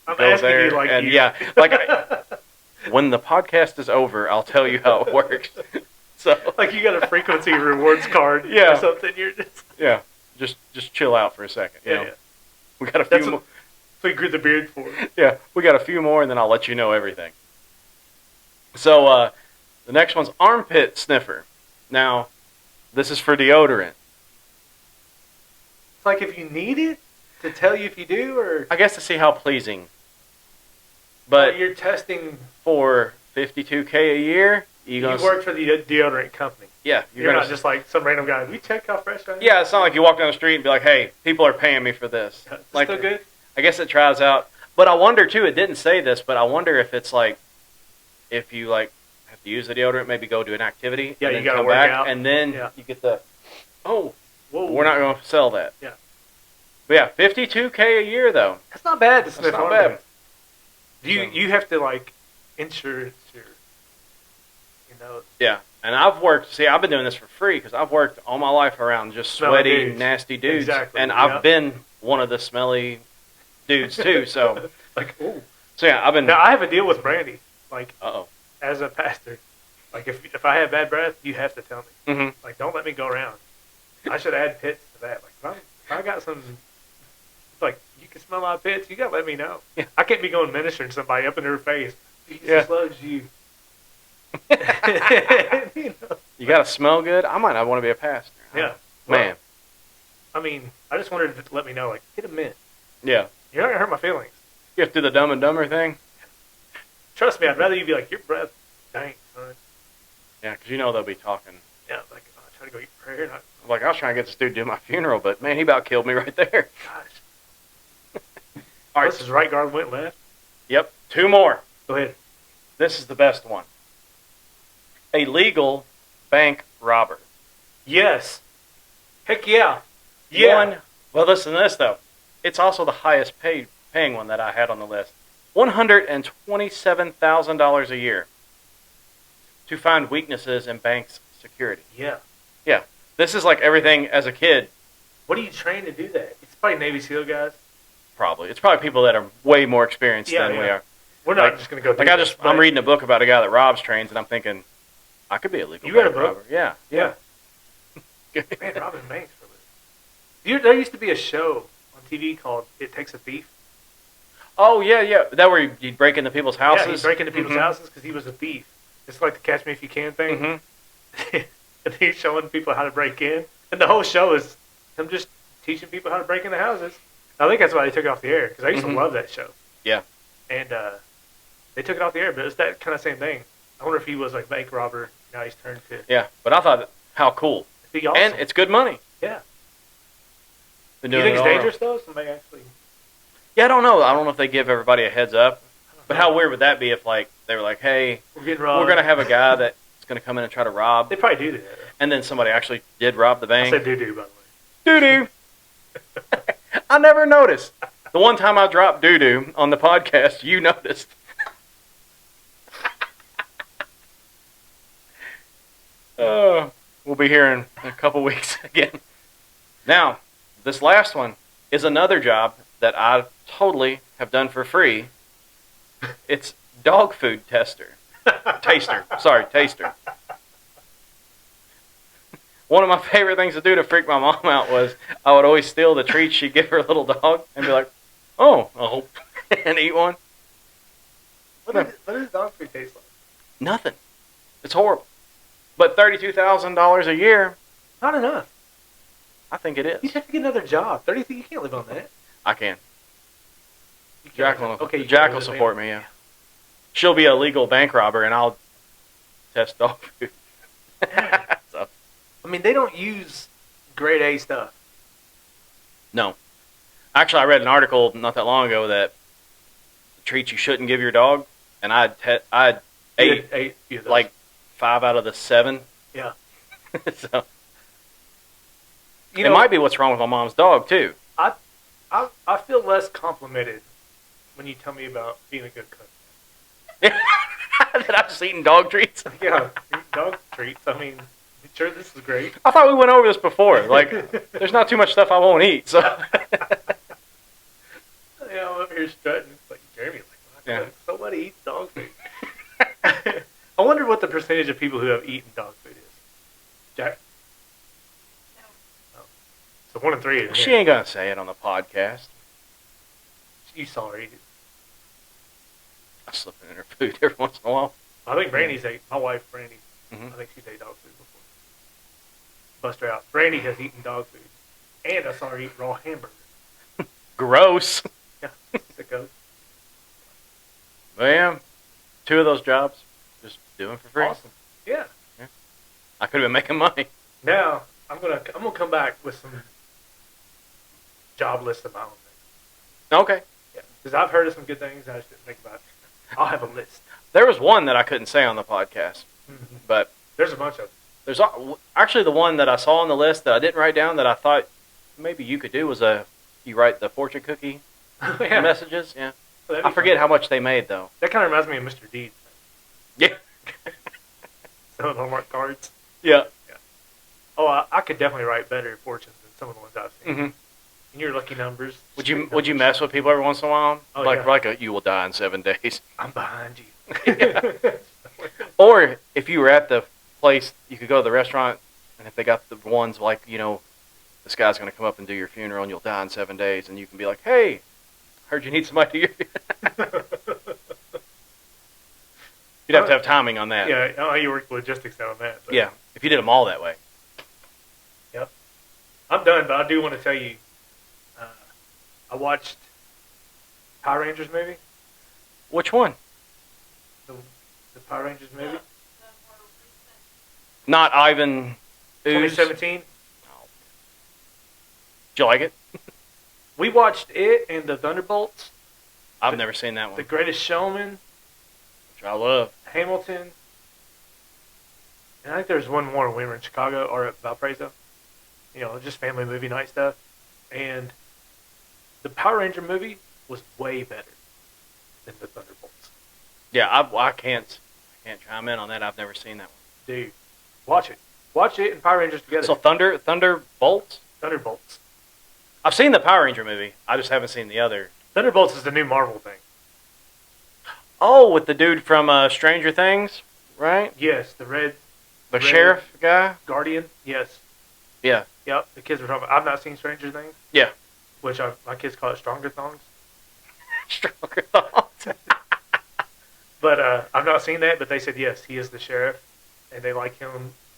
Speaker 4: I'm
Speaker 5: go
Speaker 4: asking
Speaker 5: there
Speaker 4: you like
Speaker 5: and
Speaker 4: you.
Speaker 5: when the podcast is over, I'll tell you how it works. So
Speaker 4: like you got a frequency rewards card
Speaker 5: Yeah.
Speaker 4: or something. You're just
Speaker 5: yeah, just chill out for a second. You know?
Speaker 4: yeah.
Speaker 5: We got a
Speaker 4: That's
Speaker 5: few more.
Speaker 4: what we grew the beard for.
Speaker 5: Yeah, we got a few more, and then I'll let you know everything. So the next one's armpit sniffer. Now, this is for deodorant.
Speaker 4: It's like if you need it to tell you if you do, or
Speaker 5: I guess to see how pleasing. But
Speaker 4: you're testing.
Speaker 5: for $52K a year,
Speaker 4: You work for the deodorant company.
Speaker 5: Yeah,
Speaker 4: You're not just like some random guy. We check how fresh I am.
Speaker 5: Yeah, it's not like you walk down the street and be like, "Hey, people are paying me for this."
Speaker 4: It's
Speaker 5: Like,
Speaker 4: still good.
Speaker 5: I guess it tries out. But I wonder too. It didn't say this, but I wonder if it's like, if you have to use the deodorant, maybe go to an activity.
Speaker 4: Yeah,
Speaker 5: and
Speaker 4: you
Speaker 5: then
Speaker 4: gotta
Speaker 5: come
Speaker 4: work
Speaker 5: back,
Speaker 4: out.
Speaker 5: and then
Speaker 4: Yeah.
Speaker 5: you get the. Oh,
Speaker 4: Whoa.
Speaker 5: we're not going to sell that.
Speaker 4: Yeah.
Speaker 5: But yeah, $52K a year though.
Speaker 4: That's not bad to
Speaker 5: That's
Speaker 4: sniff
Speaker 5: not
Speaker 4: armpits.
Speaker 5: bad.
Speaker 4: Do you have to insure your
Speaker 5: Yeah, and I've worked. See, I've been doing this for free because I've worked all my life around just
Speaker 4: Smelly
Speaker 5: sweaty,
Speaker 4: dudes.
Speaker 5: nasty dudes,
Speaker 4: Exactly,
Speaker 5: and
Speaker 4: yeah.
Speaker 5: I've been one of the smelly dudes too. So,
Speaker 4: ooh.
Speaker 5: so yeah, I've been.
Speaker 4: Now I have a deal with Brandy.
Speaker 5: Uh-oh.
Speaker 4: As a pastor, if I have bad breath, you have to tell me.
Speaker 5: Mm-hmm.
Speaker 4: Don't let me go around. I should add pits to that. If I got some, it's you can smell my pits. You gotta let me know.
Speaker 5: Yeah.
Speaker 4: I can't be going ministering to somebody up in their face. Jesus
Speaker 5: Yeah.
Speaker 4: loves you.
Speaker 5: You got to smell good. I might not want to be a pastor.
Speaker 4: Yeah.
Speaker 5: Man.
Speaker 4: I mean, I just wanted to let me know. Get a mint.
Speaker 5: Yeah.
Speaker 4: You're not gonna hurt my feelings.
Speaker 5: You have to do the Dumb and Dumber thing.
Speaker 4: Trust me. I'd rather you be like, your breath stinks. son.
Speaker 5: Yeah, because you know they'll be talking.
Speaker 4: Yeah, like, oh, I tried to go eat prayer, and I,
Speaker 5: I'm like, I was trying to get this dude to do my funeral, but man, he about killed me right there.
Speaker 4: gosh.
Speaker 5: All right.
Speaker 4: Plus, his right guard went left.
Speaker 5: Yep. 2 more.
Speaker 4: Go ahead.
Speaker 5: This is the best one. A legal bank robber.
Speaker 4: Yes. Heck yeah. Yeah.
Speaker 5: One. Well, listen to this though. It's also the highest paying one that I had on the list. $127,000 a year to find weaknesses in banks' security.
Speaker 4: Yeah.
Speaker 5: Yeah. This is like everything as a kid.
Speaker 4: What are you trained to do that? It's probably Navy SEAL guys.
Speaker 5: Probably. It's probably people that are way more experienced than we are.
Speaker 4: We're not
Speaker 5: Like-
Speaker 4: just going to go
Speaker 5: Like I'm reading a book about a guy that robs trains, and I'm thinking, I could be a legal
Speaker 4: You read
Speaker 5: bank
Speaker 4: a book?
Speaker 5: robber. Yeah.
Speaker 4: Yeah. Man, robbing banks for a living. There used to be a show on TV called It Takes a Thief.
Speaker 5: Oh, yeah, yeah. That where he'd break into people's houses?
Speaker 4: Yeah, he'd break into people's
Speaker 5: Mhm.
Speaker 4: houses because he was a thief. It's like the Catch Me If You Can thing.
Speaker 5: Mhm.
Speaker 4: And he's showing people how to break in. And the whole show is him just teaching people how to break into houses. I think that's why they took it off the air, because I used
Speaker 5: Mhm.
Speaker 4: to love that show.
Speaker 5: Yeah.
Speaker 4: And they took it off the air, but it's that kind of same thing. I wonder if he was like bank robber, now he's turned to...
Speaker 5: Yeah, but I thought, how cool.
Speaker 4: It'd be awesome.
Speaker 5: And it's good money.
Speaker 4: Yeah.
Speaker 5: Been
Speaker 4: Do you
Speaker 5: doing
Speaker 4: think
Speaker 5: it
Speaker 4: it's
Speaker 5: all
Speaker 4: dangerous, though? Somebody actually...
Speaker 5: Yeah, I don't know. I don't know if they give everybody a heads up. But how weird would that be if, like, they were like, hey,
Speaker 4: We're getting robbed.
Speaker 5: we're going to have a guy that's going to come in and try to rob,
Speaker 4: They probably do that.
Speaker 5: and then somebody actually did rob the
Speaker 4: I
Speaker 5: bank?
Speaker 4: said doo-doo, by the way.
Speaker 5: Doo-doo. I never noticed. The one time I dropped doo-doo on the podcast, you noticed. We'll be here in a couple weeks again. Now, this last one is another job that I totally have done for free. It's dog food tester. Taster. Sorry, taster. One of my favorite things to do to freak my mom out was I would always steal the treats she'd give her little dog and be like, oh, and eat one.
Speaker 4: What does dog food taste like?
Speaker 5: Nothing. It's horrible. But $32,000 a year,
Speaker 4: Not enough.
Speaker 5: I think it
Speaker 4: You
Speaker 5: is.
Speaker 4: have to get another job. 30, you can't live on that.
Speaker 5: I can.
Speaker 4: You can't
Speaker 5: Jack will,
Speaker 4: live- okay, you
Speaker 5: Jack
Speaker 4: can't
Speaker 5: will
Speaker 4: live there.
Speaker 5: support me, yeah. She'll be a legal bank robber, and I'll test dog food. So,
Speaker 4: I mean, they don't use grade A stuff.
Speaker 5: no. Actually, I read an article not that long ago that treats you shouldn't give your dog, and I ate
Speaker 4: Yeah, those.
Speaker 5: like 5 out of the 7.
Speaker 4: Yeah.
Speaker 5: So
Speaker 4: You
Speaker 5: it
Speaker 4: know,
Speaker 5: might be what's wrong with my mom's dog too.
Speaker 4: I feel less complimented when you tell me about being a good cook.
Speaker 5: That I've just eaten dog treats.
Speaker 4: Yeah, dog treats. I mean, sure, this is great.
Speaker 5: I thought we went over this before. Like, there's not too much stuff I won't eat. So
Speaker 4: Yeah, I'm up here strutting. It's like Jeremy, like,
Speaker 5: Yeah.
Speaker 4: somebody eats dog food. I wonder what the percentage of people who have eaten dog food is. Jack? No. So 1 in 3 is
Speaker 5: she
Speaker 4: here.
Speaker 5: ain't gonna say it on the podcast.
Speaker 4: You saw her eat it.
Speaker 5: I slip it in her food every once in a while.
Speaker 4: I think Brandy's ate, my wife, Brandy,
Speaker 5: Mhm.
Speaker 4: I think she's ate dog food before. Bust her out. Brandy has eaten dog food. And I saw her eat raw hamburger.
Speaker 5: Gross.
Speaker 4: Yeah, sicko.
Speaker 5: But yeah, 2 of those jobs, just doing for free.
Speaker 4: Awesome. Yeah.
Speaker 5: I could have been making money.
Speaker 4: Now, I'm gonna come back with some job lists of my own things.
Speaker 5: Okay.
Speaker 4: Yeah, because I've heard of some good things. I just didn't think about it. I'll have a list.
Speaker 5: There was one that I couldn't say on the podcast, but
Speaker 4: There's a bunch of them.
Speaker 5: there's actually the one that I saw on the list that I didn't write down that I thought maybe you could do was you write the fortune cookie
Speaker 4: Yeah.
Speaker 5: messages. Yeah.
Speaker 4: That'd be
Speaker 5: I forget
Speaker 4: fun.
Speaker 5: how much they made though.
Speaker 4: That kind of reminds me of Mr. Deeds.
Speaker 5: Yeah.
Speaker 4: Some Hallmark cards.
Speaker 5: Yeah.
Speaker 4: Oh, I could definitely write better fortunes than some of the ones I've seen.
Speaker 5: hmm
Speaker 4: And your lucky numbers.
Speaker 5: Would
Speaker 4: street
Speaker 5: you
Speaker 4: numbers.
Speaker 5: mess with people every once in a while?
Speaker 4: Oh,
Speaker 5: like
Speaker 4: yeah.
Speaker 5: like you will die in 7 days.
Speaker 4: I'm behind you.
Speaker 5: Or if you were at the place, you could go to the restaurant, and if they got the ones like, this guy's going to come up and do your funeral, and you'll die in 7 days, and you can be like, hey, heard you need somebody to do your You'd have to have timing on that.
Speaker 4: Yeah, I don't know how you work logistics out on that. But
Speaker 5: Yeah, if you did them all that way.
Speaker 4: Yep. I'm done, but I do want to tell you, I watched Power Rangers movie.
Speaker 5: Which one?
Speaker 4: The Power Rangers movie.
Speaker 5: Not Ivan Ooze.
Speaker 4: 2017.
Speaker 5: Did you like it?
Speaker 4: We watched it and the Thunderbolts,
Speaker 5: I've never seen that
Speaker 4: The
Speaker 5: one,
Speaker 4: Greatest Showman,
Speaker 5: which I love.
Speaker 4: Hamilton, and I think there's one more when we were in Chicago or at Valparaiso. You know, just family movie night stuff. And the Power Ranger movie was way better than the Thunderbolts.
Speaker 5: Yeah, I can't chime in on that. I've never seen that one.
Speaker 4: Dude, watch it. Watch it and Power Rangers together.
Speaker 5: So Thunderbolts?
Speaker 4: Thunderbolts.
Speaker 5: I've seen the Power Ranger movie. I just haven't seen the other.
Speaker 4: Thunderbolts is the new Marvel thing.
Speaker 5: Oh, with the dude from Stranger Things, right?
Speaker 4: Yes, the red
Speaker 5: Sheriff guy?
Speaker 4: Guardian. Yes.
Speaker 5: Yeah.
Speaker 4: Yep. The kids were talking about. I've not seen Stranger Things.
Speaker 5: Yeah.
Speaker 4: Which my kids call it Stronger Thongs.
Speaker 5: Stronger thoughts.
Speaker 4: But I've not seen that. But they said yes, he is the sheriff, and they like him.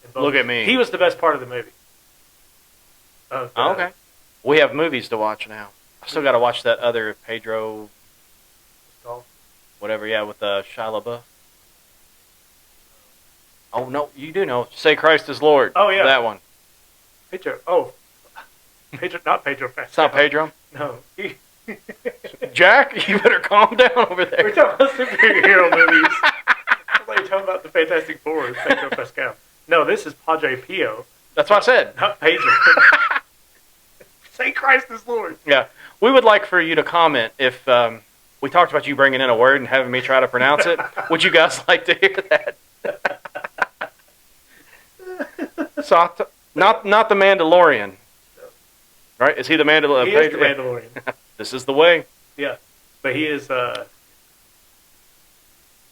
Speaker 4: In both.
Speaker 5: Look at me.
Speaker 4: He was the best part of the movie.
Speaker 5: Okay. We have movies to watch now. I still got to watch that other Pedro, whatever. Yeah, with Shia LaBeouf. Oh no, you do know. Say Christ is Lord.
Speaker 4: Oh yeah,
Speaker 5: that one.
Speaker 4: Pedro. Oh, Pedro. Not Pedro Pascal.
Speaker 5: It's not Pedro.
Speaker 4: No.
Speaker 5: Jack, you better calm down over there.
Speaker 4: We're talking about superhero movies. I thought you were talking about the Fantastic Four with Pedro Pascal. No, this is Padre Pio.
Speaker 5: That's what I said.
Speaker 4: Not Pedro. Say Christ is Lord.
Speaker 5: Yeah. We would like for you to comment if we talked about you bringing in a word and having me try to pronounce it. Would you guys like to hear that? Not the Mandalorian. Right? Is he the Mandalorian?
Speaker 4: He is the Mandalorian.
Speaker 5: This is the way.
Speaker 4: Yeah. But he is...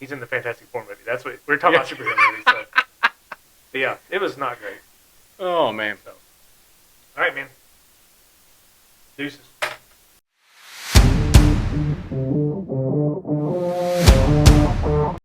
Speaker 4: he's in the Fantastic Four movie. That's what... We're talking about superhero movies. So. But yeah, it was not great.
Speaker 5: Oh, man.
Speaker 4: So. All right, man. Deuces.